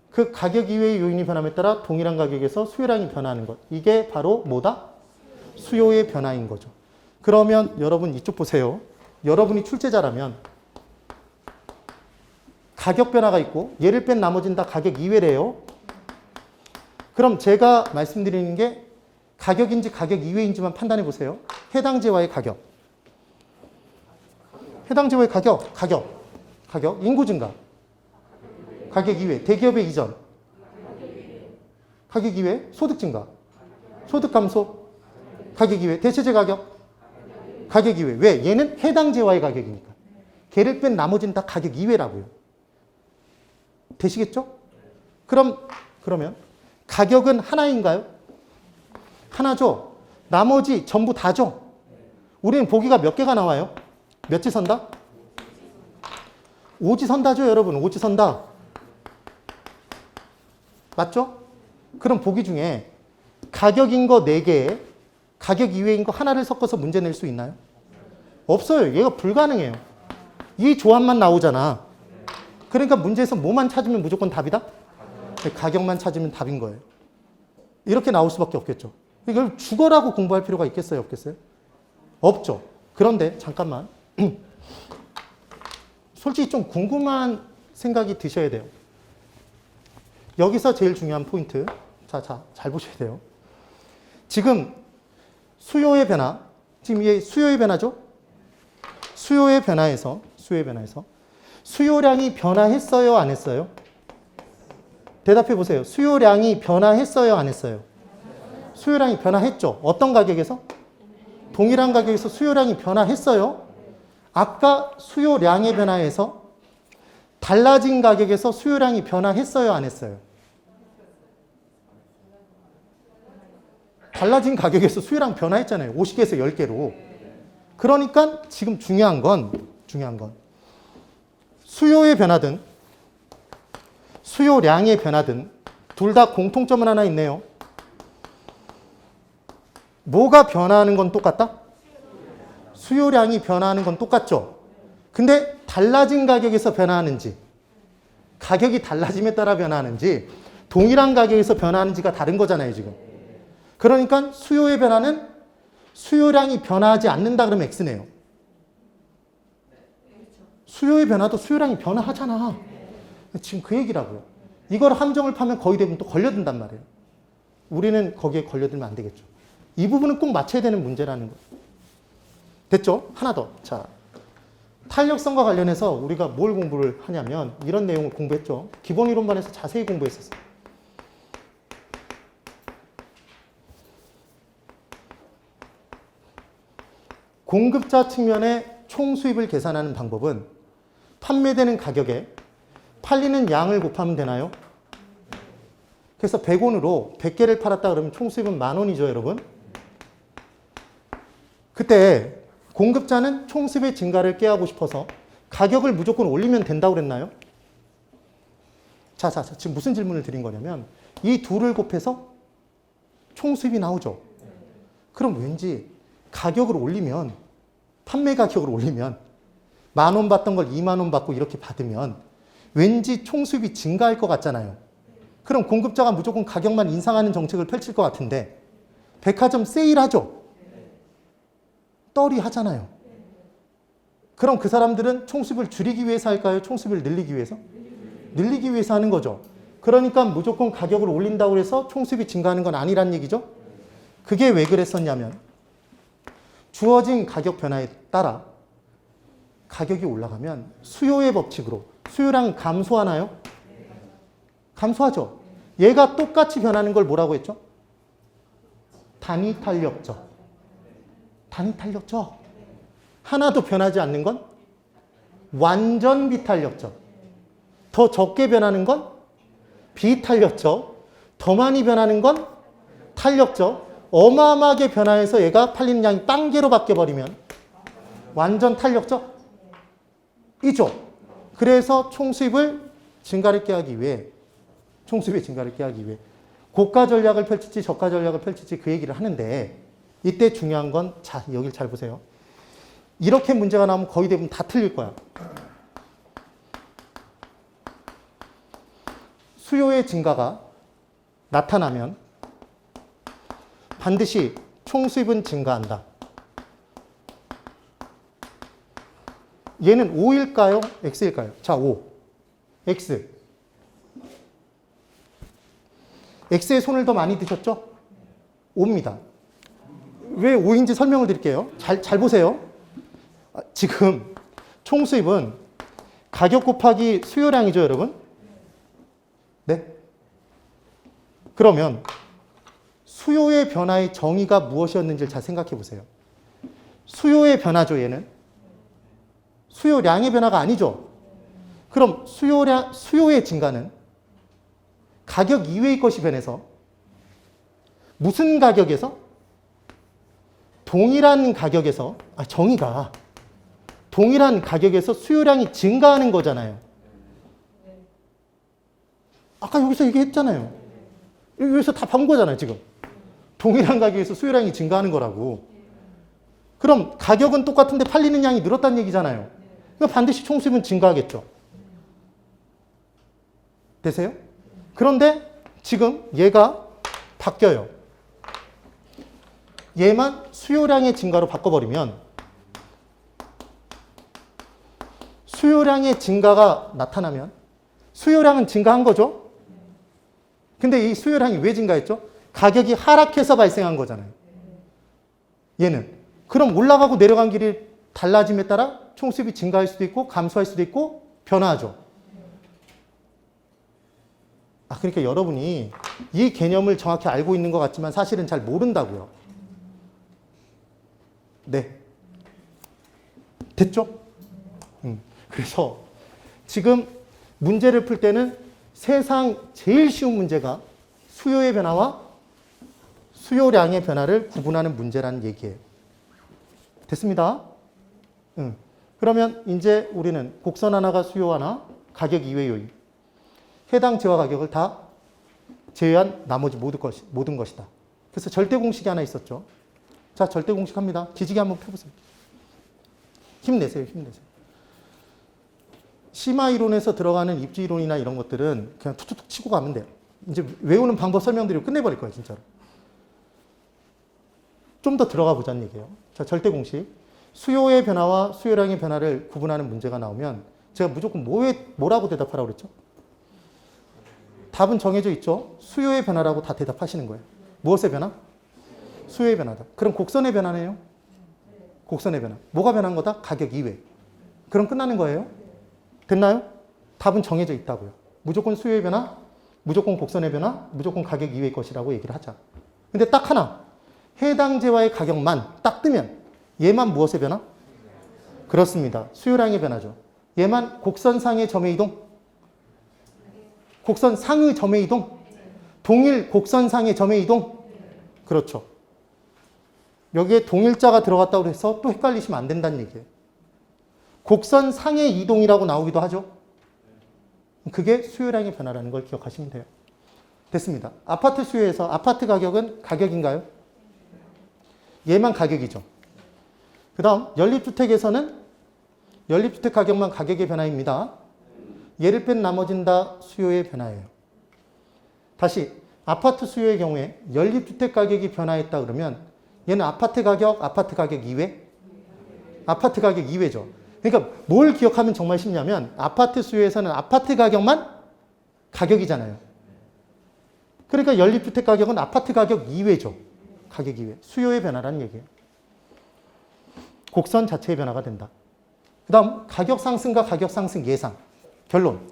그 가격 이외의 요인이 변함에 따라 동일한 가격에서 수요량이 변화하는 것. 이게 바로 뭐다? 수요의 변화인 거죠. 그러면 여러분 이쪽 보세요. 여러분이 출제자라면 가격 변화가 있고 얘를 뺀 나머지는 다 가격 이외래요. 그럼 제가 말씀드리는 게 가격인지 가격 이외인지만 판단해 보세요. 해당 재화의 가격. 해당 재화의 가격. 인구 증가. 가격 이외. 대기업의 이전. 가격 이외. 소득 증가. 소득 감소. 가격 이외. 대체재 가격. 가격 이외. 왜? 얘는 해당 재화의 가격이니까. 걔를 뺀 나머지는 다 가격 이외라고요. 되시겠죠? 그러면 가격은 하나인가요? 하나죠. 나머지 전부 다죠. 우리는 보기가 몇 개가 나와요? 몇지 선다? 오지선다죠, 여러분. 오지선다. 맞죠? 그럼 보기 중에 가격인 거 4개에 가격 이외인 거 하나를 섞어서 문제 낼 수 있나요? 없어요. 얘가 불가능해요. 이 조합만 나오잖아. 그러니까 문제에서 뭐만 찾으면 무조건 답이다? 가격만 찾으면 답인 거예요. 이렇게 나올 수밖에 없겠죠. 이걸 죽어라고 공부할 필요가 있겠어요? 없겠어요? 없죠. 그런데 잠깐만. 솔직히 좀 궁금한 생각이 드셔야 돼요. 여기서 제일 중요한 포인트. 자, 잘 보셔야 돼요. 지금 수요의 변화. 지금 이게 수요의 변화죠? 수요의 변화에서 수요량이 변화했어요? 안 했어요? 대답해 보세요. 수요량이 변화했어요? 안 했어요? 수요량이 변화했죠. 어떤 가격에서? 동일한 가격에서 수요량이 변화했어요. 아까 수요량의 변화에서 달라진 가격에서 수요량이 변화했어요? 안 했어요? 달라진 가격에서 수요량 변화했잖아요. 50개에서 10개로. 그러니까 지금 중요한 건 수요의 변화든 수요량의 변화든 둘 다 공통점은 하나 있네요. 뭐가 변화하는 건 똑같다? 수요량이 변화하는 건 똑같죠. 근데 달라진 가격에서 변화하는지, 가격이 달라짐에 따라 변화하는지, 동일한 가격에서 변화하는지가 다른 거잖아요, 지금. 그러니까 수요의 변화는 수요량이 변화하지 않는다 그러면 X네요. 수요의 변화도 수요량이 변화하잖아. 지금 그 얘기라고요. 이걸 함정을 파면 거의 대부분 또 걸려든단 말이에요. 우리는 거기에 걸려들면 안 되겠죠. 이 부분은 꼭 맞춰야 되는 문제라는 거예요. 됐죠? 하나 더. 자, 탄력성과 관련해서 우리가 뭘 공부를 하냐면 이런 내용을 공부했죠. 기본이론반에서 자세히 공부했었어요. 공급자 측면의 총 수입을 계산하는 방법은 판매되는 가격에 팔리는 양을 곱하면 되나요? 그래서 100원으로 100개를 팔았다 그러면 총 수입은 10,000원이죠, 여러분. 그때 공급자는 총 수입의 증가를 꾀하고 싶어서 가격을 무조건 올리면 된다고 그랬나요? 자, 지금 무슨 질문을 드린 거냐면 이 둘을 곱해서 총 수입이 나오죠. 그럼 왠지 가격을 올리면, 판매 가격을 올리면 10,000원 받던 걸 20,000원 받고 이렇게 받으면 왠지 총 수입이 증가할 것 같잖아요. 그럼 공급자가 무조건 가격만 인상하는 정책을 펼칠 것 같은데 백화점 세일하죠? 떨이 하잖아요. 그럼 그 사람들은 총 수입을 줄이기 위해서 할까요? 총 수입을 늘리기 위해서? 늘리기 위해서 하는 거죠. 그러니까 무조건 가격을 올린다고 해서 총 수입이 증가하는 건 아니란 얘기죠. 그게 왜 그랬었냐면 주어진 가격 변화에 따라 가격이 올라가면 수요의 법칙으로 수요량은 감소하나요? 감소하죠. 얘가 똑같이 변하는 걸 뭐라고 했죠? 단위 탄력적. 단위 탄력적. 하나도 변하지 않는 건 완전 비탄력적. 더 적게 변하는 건 비탄력적. 더 많이 변하는 건 탄력적. 어마어마하게 변화해서 얘가 팔리는 양이 빵개로 바뀌어버리면 완전 탄력적? 이죠. 그래서 총수입을 증가를 꾀하기 위해 고가 전략을 펼칠지 저가 전략을 펼칠지 그 얘기를 하는데 이때 중요한 건 자, 여기를 잘 보세요. 이렇게 문제가 나오면 거의 대부분 다 틀릴 거야. 수요의 증가가 나타나면 반드시 총수입은 증가한다. 얘는 O일까요? X일까요? 자, O. X. X에 손을 더 많이 드셨죠? 5입니다. 왜 5인지 설명을 드릴게요. 잘 보세요. 지금 총 수입은 가격 곱하기 수요량이죠, 여러분? 네? 그러면 수요의 변화의 정의가 무엇이었는지를 잘 생각해 보세요. 수요의 변화죠, 얘는. 수요량의 변화가 아니죠. 그럼 수요의 증가는 가격 이외의 것이 변해서 무슨 가격에서? 동일한 가격에서, 정의가 동일한 가격에서 수요량이 증가하는 거잖아요. 아까 여기서 얘기했잖아요. 여기서 다 본 거잖아요, 지금. 동일한 가격에서 수요량이 증가하는 거라고. 그럼 가격은 똑같은데 팔리는 양이 늘었다는 얘기잖아요. 그러니까 반드시 총수입은 증가하겠죠. 되세요? 그런데 지금 얘가 바뀌어요. 얘만 수요량의 증가로 바꿔버리면 수요량의 증가가 나타나면 수요량은 증가한 거죠. 근데 이 수요량이 왜 증가했죠? 가격이 하락해서 발생한 거잖아요. 얘는. 그럼 올라가고 내려간 길이 달라짐에 따라 총수입이 증가할 수도 있고 감소할 수도 있고 변화하죠. 그러니까 여러분이 이 개념을 정확히 알고 있는 것 같지만 사실은 잘 모른다고요. 네. 됐죠? 그래서 지금 문제를 풀 때는 세상 제일 쉬운 문제가 수요의 변화와 수요량의 변화를 구분하는 문제라는 얘기예요. 됐습니다. 그러면 이제 우리는 곡선 하나가 수요 하나, 가격 이외 요인. 해당 재화 가격을 다 제외한 나머지 모든 것이다. 그래서 절대 공식이 하나 있었죠. 자, 절대 공식 합니다. 기지개 한번 펴보세요. 힘내세요, 힘내세요. 심화 이론에서 들어가는 입지 이론이나 이런 것들은 그냥 툭툭툭 치고 가면 돼요. 이제 외우는 방법 설명드리고 끝내버릴 거예요, 진짜로. 좀 더 들어가 보자는 얘기예요. 자, 절대 공식. 수요의 변화와 수요량의 변화를 구분하는 문제가 나오면 제가 무조건 뭐라고 대답하라고 그랬죠? 답은 정해져 있죠. 수요의 변화라고 다 대답하시는 거예요. 무엇의 변화? 수요의 변화다. 그럼 곡선의 변화네요. 곡선의 변화. 뭐가 변한 거다? 가격 이외. 그럼 끝나는 거예요. 됐나요? 답은 정해져 있다고요. 무조건 수요의 변화, 무조건 곡선의 변화, 무조건 가격 이외의 것이라고 얘기를 하자. 근데 딱 하나. 해당 재화의 가격만 딱 뜨면 얘만 무엇의 변화? 그렇습니다. 수요량의 변화죠. 얘만 곡선상의 점의 이동? 곡선상의 점의 이동? 동일 곡선상의 점의 이동? 그렇죠. 여기에 동일자가 들어갔다고 해서 또 헷갈리시면 안 된다는 얘기예요. 곡선상의 이동이라고 나오기도 하죠. 그게 수요량의 변화라는 걸 기억하시면 돼요. 됐습니다. 아파트 수요에서 아파트 가격은 가격인가요? 얘만 가격이죠. 그 다음 연립주택에서는 연립주택 가격만 가격의 변화입니다. 얘를 뺀 나머지는 다 수요의 변화예요. 다시 아파트 수요의 경우에 연립주택 가격이 변화했다 그러면 얘는 아파트 가격 이외? 아파트 가격 이외죠. 그러니까 뭘 기억하면 정말 쉽냐면 아파트 수요에서는 아파트 가격만 가격이잖아요. 그러니까 연립주택 가격은 아파트 가격 이외죠. 가격 이외. 수요의 변화라는 얘기예요. 곡선 자체의 변화가 된다. 그 다음 가격 상승과 가격 상승 예상. 결론.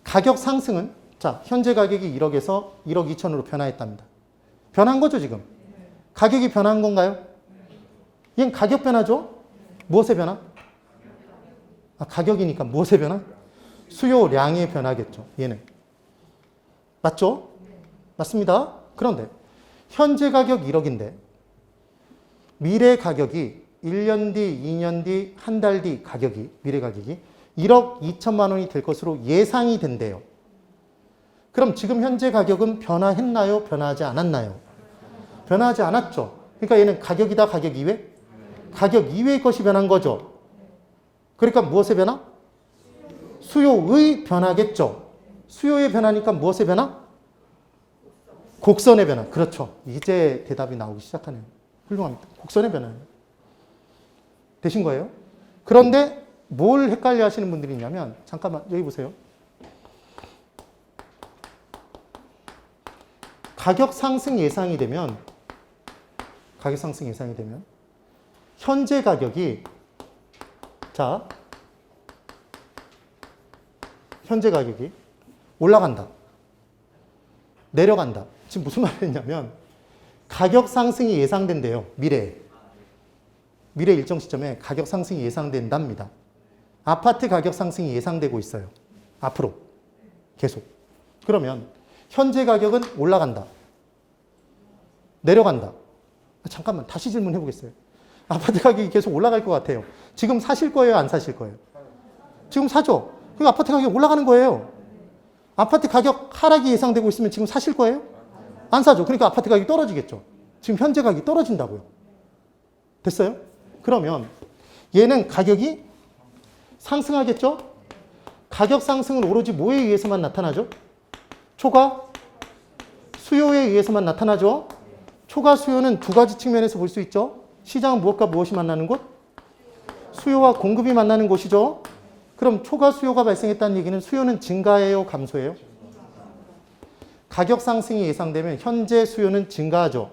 가격 상승은 자 현재 가격이 1억에서 1억 2천으로 변화했답니다. 변한 거죠 지금. 가격이 변한 건가요? 얘는 가격 변화죠. 무엇의 변화? 가격이니까 무엇의 변화? 수요량의 변화겠죠. 얘는. 맞죠? 맞습니다. 그런데 현재 가격 1억인데 미래 가격이 1년 뒤, 2년 뒤, 한 달 뒤 가격이 미래 가격이 1억 2천만 원이 될 것으로 예상이 된대요. 그럼 지금 현재 가격은 변화했나요? 변화하지 않았나요? 변화하지 않았죠. 그러니까 얘는 가격이다, 가격 이외? 가격 이외의 것이 변한 거죠. 그러니까 무엇의 변화? 수요의 변화겠죠. 수요의 변화니까 무엇의 변화? 곡선의 변화. 그렇죠. 이제 대답이 나오기 시작하네요. 훌륭합니다. 곡선의 변화예요. 되신 거예요? 그런데 뭘 헷갈려 하시는 분들이 있냐면, 잠깐만, 여기 보세요. 가격 상승 예상이 되면, 현재 가격이, 자, 현재 가격이 올라간다. 내려간다. 지금 무슨 말을 했냐면, 가격 상승이 예상된대요. 미래에. 미래 일정 시점에 가격 상승이 예상된답니다. 아파트 가격 상승이 예상되고 있어요. 앞으로. 계속. 그러면 현재 가격은 올라간다. 내려간다. 잠깐만 다시 질문해 보겠어요. 아파트 가격이 계속 올라갈 것 같아요. 지금 사실 거예요? 안 사실 거예요? 지금 사죠. 그리고 아파트 가격이 올라가는 거예요. 아파트 가격 하락이 예상되고 있으면 지금 사실 거예요? 안 사죠. 그러니까 아파트 가격이 떨어지겠죠. 지금 현재 가격이 떨어진다고요. 됐어요? 그러면 얘는 가격이 상승하겠죠? 가격 상승은 오로지 뭐에 의해서만 나타나죠? 초과 수요에 의해서만 나타나죠? 초과 수요는 두 가지 측면에서 볼 수 있죠? 시장은 무엇과 무엇이 만나는 곳? 수요와 공급이 만나는 곳이죠? 그럼 초과 수요가 발생했다는 얘기는 수요는 증가해요? 감소해요? 가격 상승이 예상되면 현재 수요는 증가하죠.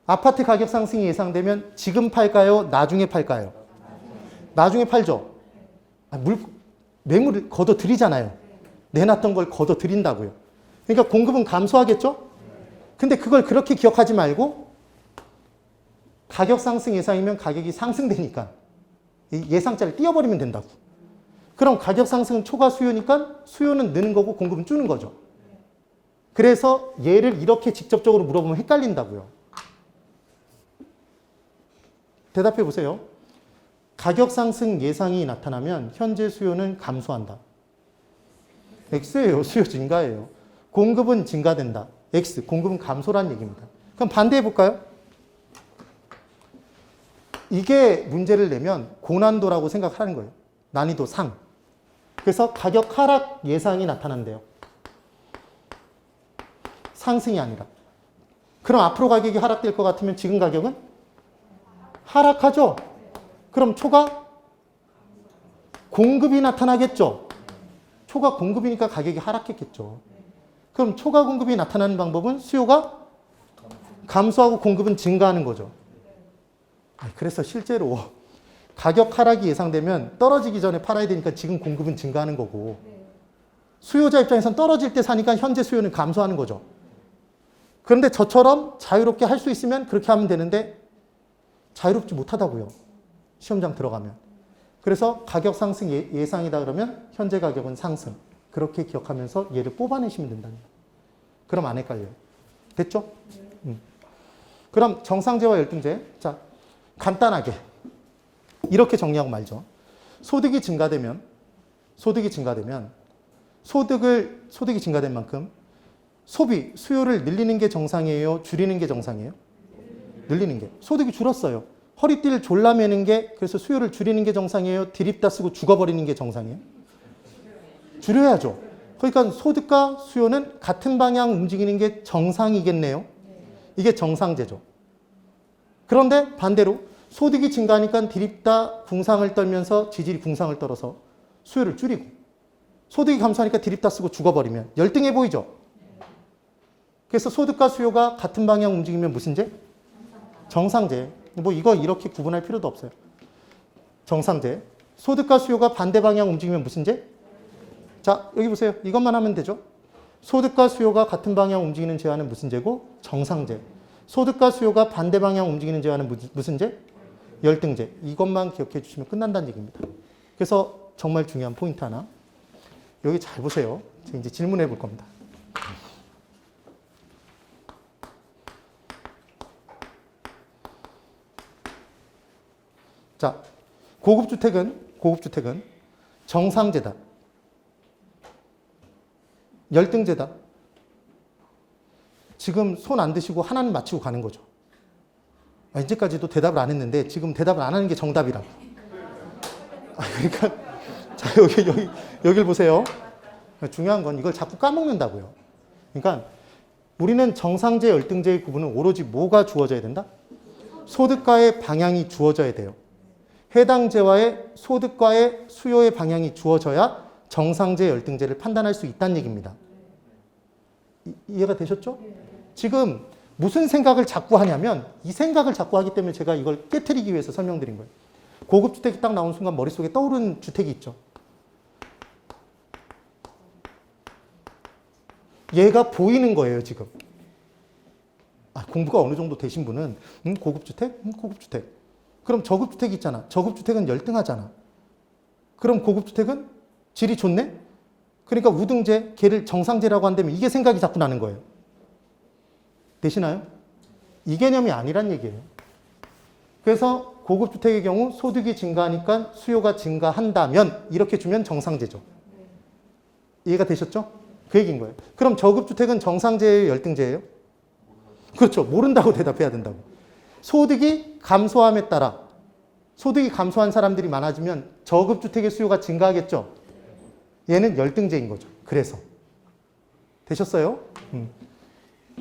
아파트 가격 상승이 예상되면 지금 팔까요? 나중에 팔까요? 나중에 팔죠. 매물을 걷어들이잖아요. 내놨던 걸 걷어들인다고요. 그러니까 공급은 감소하겠죠? 근데 그걸 그렇게 기억하지 말고 가격 상승 예상이면 가격이 상승되니까 예상자를 띄워버리면 된다고. 그럼 가격 상승은 초과 수요니까 수요는 느는 거고 공급은 줄는 거죠. 그래서 얘를 이렇게 직접적으로 물어보면 헷갈린다고요. 대답해 보세요. 가격 상승 예상이 나타나면 현재 수요는 감소한다. X예요. 수요 증가예요. 공급은 증가된다. X. 공급은 감소란 얘기입니다. 그럼 반대해 볼까요? 이게 문제를 내면 고난도라고 생각하는 거예요. 난이도 상. 그래서 가격 하락 예상이 나타난대요. 상승이 아니라. 그럼 앞으로 가격이 하락될 것 같으면 지금 가격은 하락하죠? 그럼 초과 공급이 나타나겠죠? 초과 공급이니까 가격이 하락했겠죠. 그럼 초과 공급이 나타나는 방법은 수요가 감소하고 공급은 증가하는 거죠. 그래서 실제로 가격 하락이 예상되면 떨어지기 전에 팔아야 되니까 지금 공급은 증가하는 거고 수요자 입장에선 떨어질 때 사니까 현재 수요는 감소하는 거죠. 그런데 저처럼 자유롭게 할 수 있으면 그렇게 하면 되는데 자유롭지 못하다고요. 시험장 들어가면. 그래서 가격 상승 예상이다 그러면 현재 가격은 상승. 그렇게 기억하면서 얘를 뽑아내시면 된다는 거예요. 그럼 안 헷갈려요. 됐죠? 그럼 정상재와 열등재. 자, 간단하게 이렇게 정리하고 말죠. 소득이 증가되면 소득이 증가된 만큼 소비, 수요를 늘리는 게 정상이에요? 줄이는 게 정상이에요? 늘리는 게. 소득이 줄었어요. 허리띠를 졸라매는 게, 그래서 수요를 줄이는 게 정상이에요? 디립다 쓰고 죽어버리는 게 정상이에요? 줄여야죠. 그러니까 소득과 수요는 같은 방향 움직이는 게 정상이겠네요. 이게 정상제죠. 그런데 반대로 소득이 증가하니까 디립다 궁상을 떨면서 지질이 궁상을 떨어서 수요를 줄이고 소득이 감소하니까 디립다 쓰고 죽어버리면 열등해 보이죠? 그래서 소득과 수요가 같은 방향 움직이면 무슨 제? 정상제. 뭐 이거 이렇게 구분할 필요도 없어요. 정상제. 소득과 수요가 반대 방향 움직이면 무슨 제? 자, 여기 보세요. 이것만 하면 되죠. 소득과 수요가 같은 방향 움직이는 제와는 무슨 제고? 정상제. 소득과 수요가 반대 방향 움직이는 제와는 무슨 제? 열등제. 이것만 기억해 주시면 끝난다는 얘기입니다. 그래서 정말 중요한 포인트 하나. 여기 잘 보세요. 제가 이제 질문해 볼 겁니다. 자, 고급주택은 정상제다. 열등제다. 지금 손 안 드시고 하나는 맞히고 가는 거죠. 이제까지도 대답을 안 했는데 지금 대답을 안 하는 게 정답이라고. 그러니까 자, 여기를 보세요. 중요한 건 이걸 자꾸 까먹는다고요. 그러니까 우리는 정상제, 열등제의 구분은 오로지 뭐가 주어져야 된다? 소득과의 방향이 주어져야 돼요. 해당 재화의 소득과의 수요의 방향이 주어져야 정상재, 열등재를 판단할 수 있다는 얘기입니다. 이해가 되셨죠? 지금 무슨 생각을 자꾸 하냐면 이 생각을 자꾸 하기 때문에 제가 이걸 깨트리기 위해서 설명드린 거예요. 고급 주택이 딱 나온 순간 머릿속에 떠오르는 주택이 있죠. 얘가 보이는 거예요, 지금. 공부가 어느 정도 되신 분은 고급주택? 고급주택. 그럼 저급주택이 있잖아. 저급주택은 열등하잖아. 그럼 고급주택은 질이 좋네? 그러니까 우등재, 걔를 정상재라고 한다면 이게 생각이 자꾸 나는 거예요. 되시나요? 이 개념이 아니란 얘기예요. 그래서 고급주택의 경우 소득이 증가하니까 수요가 증가한다면 이렇게 주면 정상재죠. 이해가 되셨죠? 그 얘기인 거예요. 그럼 저급주택은 정상재예요, 열등재예요? 그렇죠. 모른다고 대답해야 된다고. 소득이 감소함에 따라 소득이 감소한 사람들이 많아지면 저급주택의 수요가 증가하겠죠. 얘는 열등재인 거죠. 그래서 되셨어요?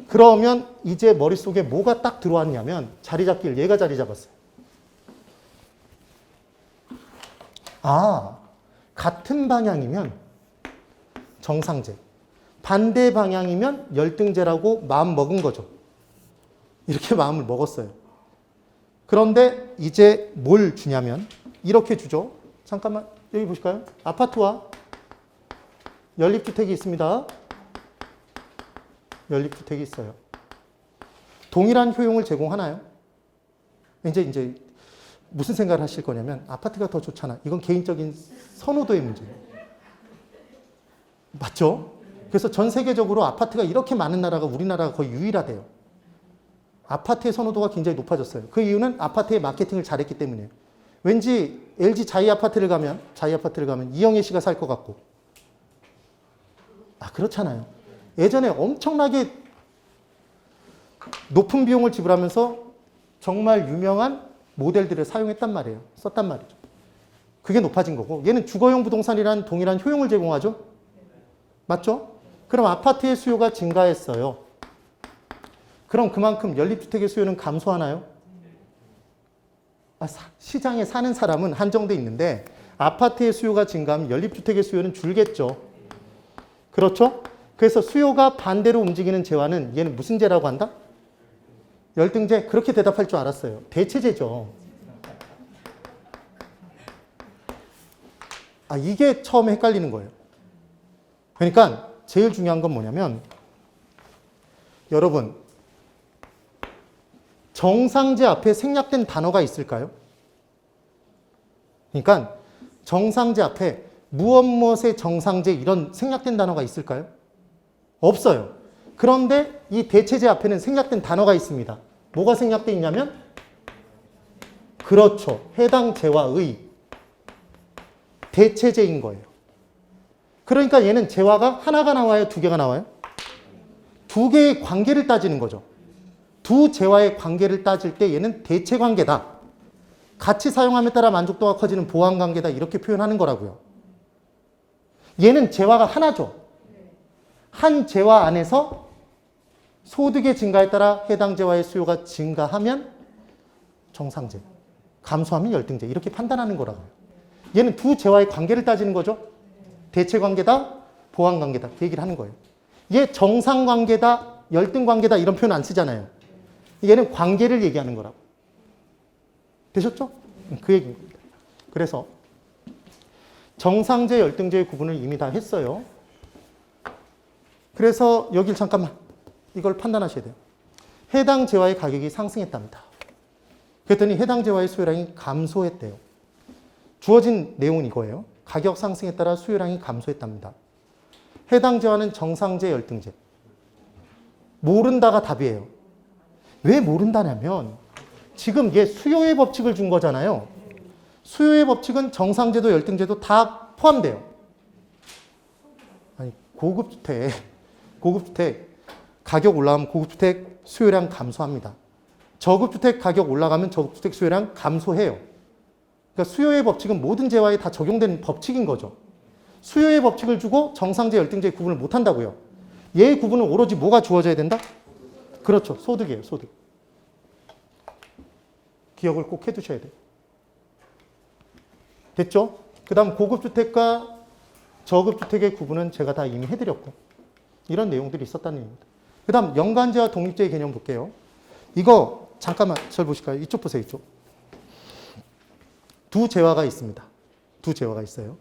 그러면 이제 머릿속에 뭐가 딱 들어왔냐면 자리 잡기를 얘가 자리 잡았어요. 같은 방향이면 정상재, 반대 방향이면 열등재라고 마음 먹은 거죠. 이렇게 마음을 먹었어요. 그런데 이제 뭘 주냐면 이렇게 주죠. 잠깐만 여기 보실까요? 아파트와 연립주택이 있습니다. 연립주택이 있어요. 동일한 효용을 제공하나요? 이제 무슨 생각을 하실 거냐면 아파트가 더 좋잖아. 이건 개인적인 선호도의 문제예요. 맞죠? 그래서 전 세계적으로 아파트가 이렇게 많은 나라가 우리나라가 거의 유일하대요. 아파트의 선호도가 굉장히 높아졌어요. 그 이유는 아파트의 마케팅을 잘했기 때문이에요. 왠지 LG 자이 아파트를 가면 이영애 씨가 살 것 같고. 그렇잖아요. 예전에 엄청나게 높은 비용을 지불하면서 정말 유명한 모델들을 사용했단 말이에요. 썼단 말이죠. 그게 높아진 거고 얘는 주거용 부동산이란 동일한 효용을 제공하죠. 맞죠? 그럼 아파트의 수요가 증가했어요. 그럼 그만큼 연립주택의 수요는 감소하나요? 시장에 사는 사람은 한정돼 있는데 아파트의 수요가 증가하면 연립주택의 수요는 줄겠죠. 그렇죠? 그래서 수요가 반대로 움직이는 재화는 얘는 무슨 재라고 한다? 열등재. 그렇게 대답할 줄 알았어요. 대체재죠. 이게 처음에 헷갈리는 거예요. 그러니까 제일 중요한 건 뭐냐면 여러분 정상재 앞에 생략된 단어가 있을까요? 그러니까 정상재 앞에 무엇무엇의 정상재 이런 생략된 단어가 있을까요? 없어요. 그런데 이 대체재 앞에는 생략된 단어가 있습니다. 뭐가 생략되어 있냐면 그렇죠. 해당 재화의 대체재인 거예요. 그러니까 얘는 재화가 하나가 나와요? 두 개가 나와요? 두 개의 관계를 따지는 거죠. 두 재화의 관계를 따질 때 얘는 대체 관계다. 같이 사용함에 따라 만족도가 커지는 보완 관계다. 이렇게 표현하는 거라고요. 얘는 재화가 하나죠. 한 재화 안에서 소득의 증가에 따라 해당 재화의 수요가 증가하면 정상재, 감소하면 열등재. 이렇게 판단하는 거라고요. 얘는 두 재화의 관계를 따지는 거죠. 대체 관계다, 보완 관계다. 그 얘기를 하는 거예요. 얘 정상 관계다, 열등 관계다 이런 표현 안 쓰잖아요. 얘는 관계를 얘기하는 거라고. 되셨죠? 그 얘기입니다. 그래서 정상재, 열등재의 구분을 이미 다 했어요. 그래서 여길 잠깐만 이걸 판단하셔야 돼요. 해당 재화의 가격이 상승했답니다. 그랬더니 해당 재화의 수요량이 감소했대요. 주어진 내용은 이거예요. 가격 상승에 따라 수요량이 감소했답니다. 해당 재화는 정상재, 열등재. 모른다가 답이에요. 왜 모른다냐면 지금 얘 수요의 법칙을 준 거잖아요. 수요의 법칙은 정상재도 열등재도 다 포함돼요. 고급주택 가격 올라가면 고급주택 수요량 감소합니다. 저급주택 가격 올라가면 저급주택 수요량 감소해요. 그러니까 수요의 법칙은 모든 재화에 다 적용되는 법칙인 거죠. 수요의 법칙을 주고 정상재, 열등재 구분을 못 한다고요. 얘의 구분은 오로지 뭐가 주어져야 된다? 그렇죠. 소득이에요. 소득. 기억을 꼭 해두셔야 돼요. 됐죠? 그 다음 고급주택과 저급주택의 구분은 제가 다 이미 해드렸고 이런 내용들이 있었다는 얘기입니다. 그 다음 연관제와 독립제의 개념 볼게요. 이거 잠깐만 절 보실까요? 이쪽 보세요. 이쪽. 두 재화가 있습니다. 두 재화가 있어요.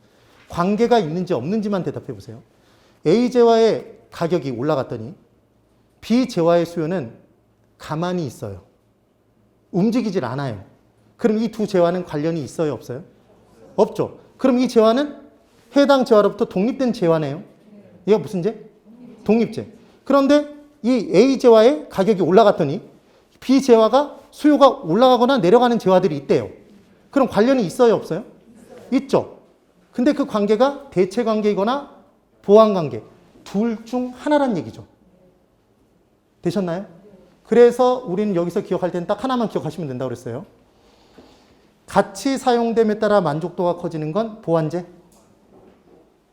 관계가 있는지 없는지만 대답해 보세요. A 재화의 가격이 올라갔더니 B 재화의 수요는 가만히 있어요. 움직이질 않아요. 그럼 이 두 재화는 관련이 있어요? 없어요? 없죠. 그럼 이 재화는 해당 재화로부터 독립된 재화네요. 얘가 무슨 재? 독립재. 그런데 이 A 재화의 가격이 올라갔더니 B 재화가 수요가 올라가거나 내려가는 재화들이 있대요. 그럼 관련이 있어요? 없어요? 있죠. 근데 그 관계가 대체 관계이거나 보완 관계 둘 중 하나란 얘기죠. 되셨나요? 그래서 우리는 여기서 기억할 때는 딱 하나만 기억하시면 된다고 그랬어요. 같이 사용됨에 따라 만족도가 커지는 건 보완제.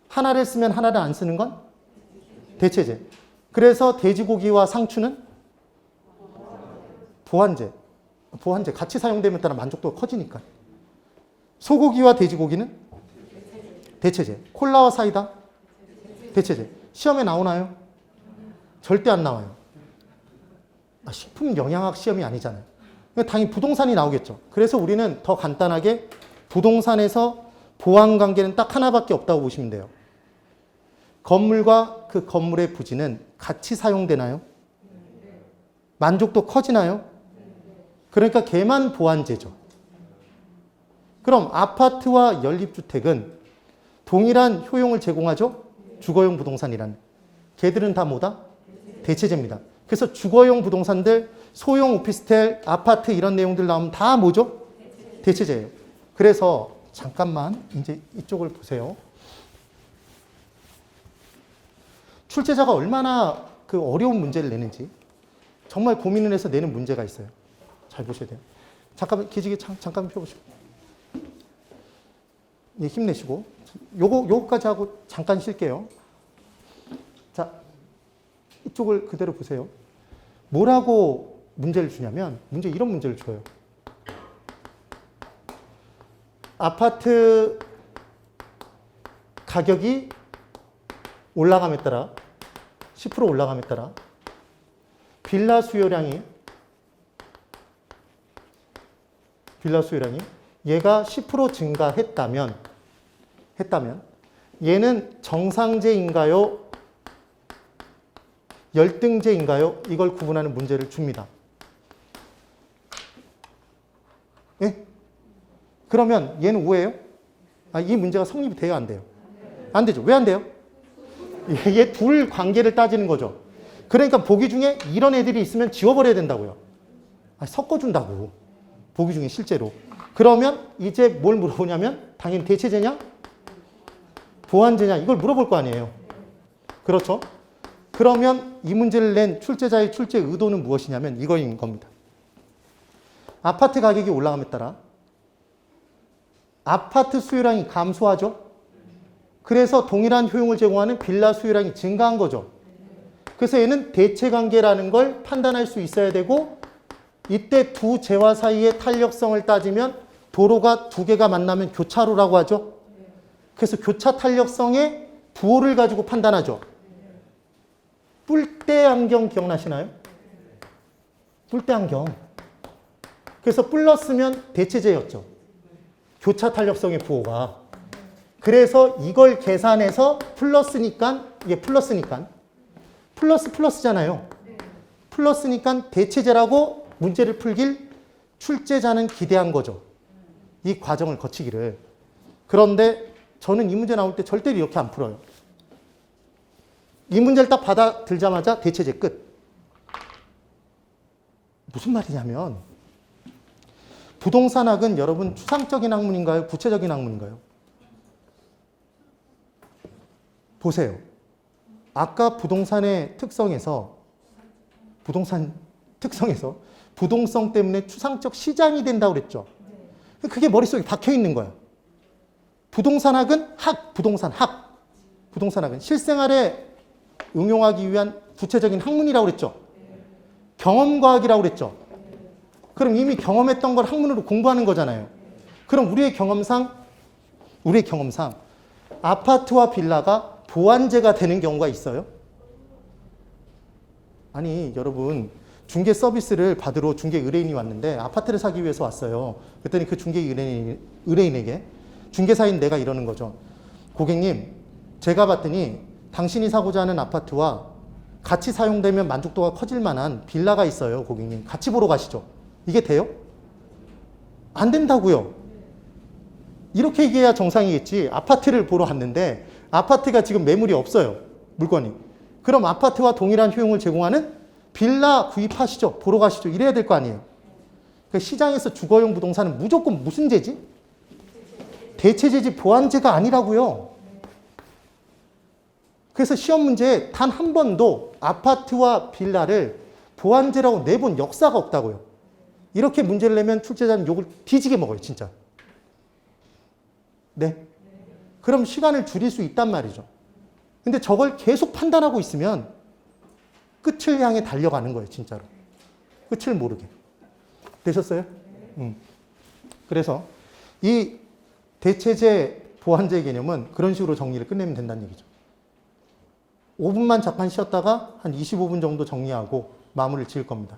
하나를 쓰면 하나를 안 쓰는 건 대체제. 그래서 돼지고기와 상추는 보완제. 보완제. 같이 사용됨에 따라 만족도가 커지니까. 소고기와 돼지고기는 대체제. 콜라와 사이다 대체제. 시험에 나오나요? 절대 안 나와요. 식품 영양학 시험이 아니잖아요. 당연히 부동산이 나오겠죠. 그래서 우리는 더 간단하게 부동산에서 보완 관계는 딱 하나밖에 없다고 보시면 돼요. 건물과 그 건물의 부지는 같이 사용되나요? 만족도 커지나요? 그러니까 걔만 보완제죠. 그럼 아파트와 연립주택은 동일한 효용을 제공하죠? 주거용 부동산이라는. 걔들은 다 뭐다? 대체제입니다. 그래서 주거용 부동산들, 소형 오피스텔, 아파트 이런 내용들 나오면 다 뭐죠? 대체제예요. 그래서 잠깐만 이제 이쪽을 보세요. 출제자가 얼마나 그 어려운 문제를 내는지 정말 고민을 해서 내는 문제가 있어요. 잘 보셔야 돼요. 잠깐만 기지개 잠깐 펴보시고. 예, 힘내시고. 요거까지 하고 잠깐 쉴게요. 자, 이쪽을 그대로 보세요. 뭐라고 문제를 주냐면 문제 이런 문제를 줘요. 아파트 가격이 올라감에 따라 10% 올라감에 따라 빌라 수요량이 얘가 10% 증가했다면 얘는 정상제인가요? 열등제인가요? 이걸 구분하는 문제를 줍니다. 예? 그러면 얘는 오예요? 이 문제가 성립이 돼요? 안 돼요? 안 되죠. 왜 안 돼요? 얘 둘 관계를 따지는 거죠. 그러니까 보기 중에 이런 애들이 있으면 지워버려야 된다고요. 섞어준다고. 보기 중에 실제로. 그러면 이제 뭘 물어보냐면 당연히 대체제냐? 보완제냐? 이걸 물어볼 거 아니에요. 그렇죠? 그러면 이 문제를 낸 출제자의 출제 의도는 무엇이냐면 이거인 겁니다. 아파트 가격이 올라감에 따라 아파트 수요량이 감소하죠. 그래서 동일한 효용을 제공하는 빌라 수요량이 증가한 거죠. 그래서 얘는 대체관계라는 걸 판단할 수 있어야 되고 이때 두 재화 사이의 탄력성을 따지면 도로가 두 개가 만나면 교차로라고 하죠. 그래서 교차 탄력성의 부호를 가지고 판단하죠. 뿔대 안경 기억나시나요? 뿔대 안경. 그래서 플러스면 대체제였죠. 교차 탄력성의 부호가. 그래서 이걸 계산해서 플러스니까 이게 플러스잖아요. 플러스니까 대체제라고 문제를 풀길 출제자는 기대한 거죠. 이 과정을 거치기를. 그런데 저는 이 문제 나올 때 절대로 이렇게 안 풀어요. 이 문제를 딱 받아들자마자 대체제 끝. 무슨 말이냐면 부동산학은 여러분 추상적인 학문인가요? 구체적인 학문인가요? 보세요. 아까 부동산의 특성에서 부동성 때문에 추상적 시장이 된다고 그랬죠. 그게 머릿속에 박혀 있는 거예요. 부동산학은 부동산학은 실생활에 응용하기 위한 구체적인 학문이라고 그랬죠. 경험과학이라고 그랬죠. 그럼 이미 경험했던 걸 학문으로 공부하는 거잖아요. 그럼 우리의 경험상 우리의 경험상 아파트와 빌라가 보완제가 되는 경우가 있어요? 아니, 여러분, 중개 서비스를 받으러 중개 의뢰인이 왔는데 아파트를 사기 위해서 왔어요. 그랬더니 그 중개 의뢰인에게 중개사인 내가 이러는 거죠. 고객님, 제가 봤더니 당신이 사고자 하는 아파트와 같이 사용되면 만족도가 커질 만한 빌라가 있어요. 고객님, 같이 보러 가시죠. 이게 돼요? 안 된다고요. 이렇게 얘기해야 정상이겠지. 아파트를 보러 갔는데 아파트가 지금 매물이 없어요. 물건이. 그럼 아파트와 동일한 효용을 제공하는 빌라 구입하시죠. 보러 가시죠. 이래야 될 거 아니에요. 그러니까 시장에서 주거용 부동산은 무조건 무슨 제지? 대체제지 보완제가 아니라고요. 그래서 시험 문제에 단 한 번도 아파트와 빌라를 보완제라고 내본 역사가 없다고요. 이렇게 문제를 내면 출제자는 욕을 뒤지게 먹어요, 진짜. 네. 그럼 시간을 줄일 수 있단 말이죠. 근데 저걸 계속 판단하고 있으면 끝을 향해 달려가는 거예요, 진짜로. 끝을 모르게. 되셨어요? 그래서 이 대체제 보완제 개념은 그런 식으로 정리를 끝내면 된다는 얘기죠. 5분만 잠깐 쉬었다가 한 25분 정도 정리하고 마무리를 지을 겁니다.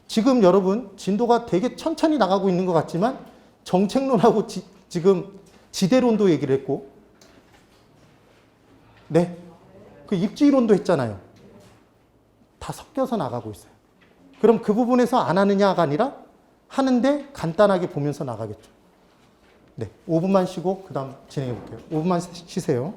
지금 여러분 진도가 되게 천천히 나가고 있는 것 같지만 정책론하고 지금 지대론도 얘기를 했고, 네, 그 입지론도 했잖아요. 다 섞여서 나가고 있어요. 그럼 그 부분에서 안 하느냐가 아니라 하는데 간단하게 보면서 나가겠죠. 네, 5분만 쉬고 그 다음 진행해 볼게요. 5분만 쉬세요.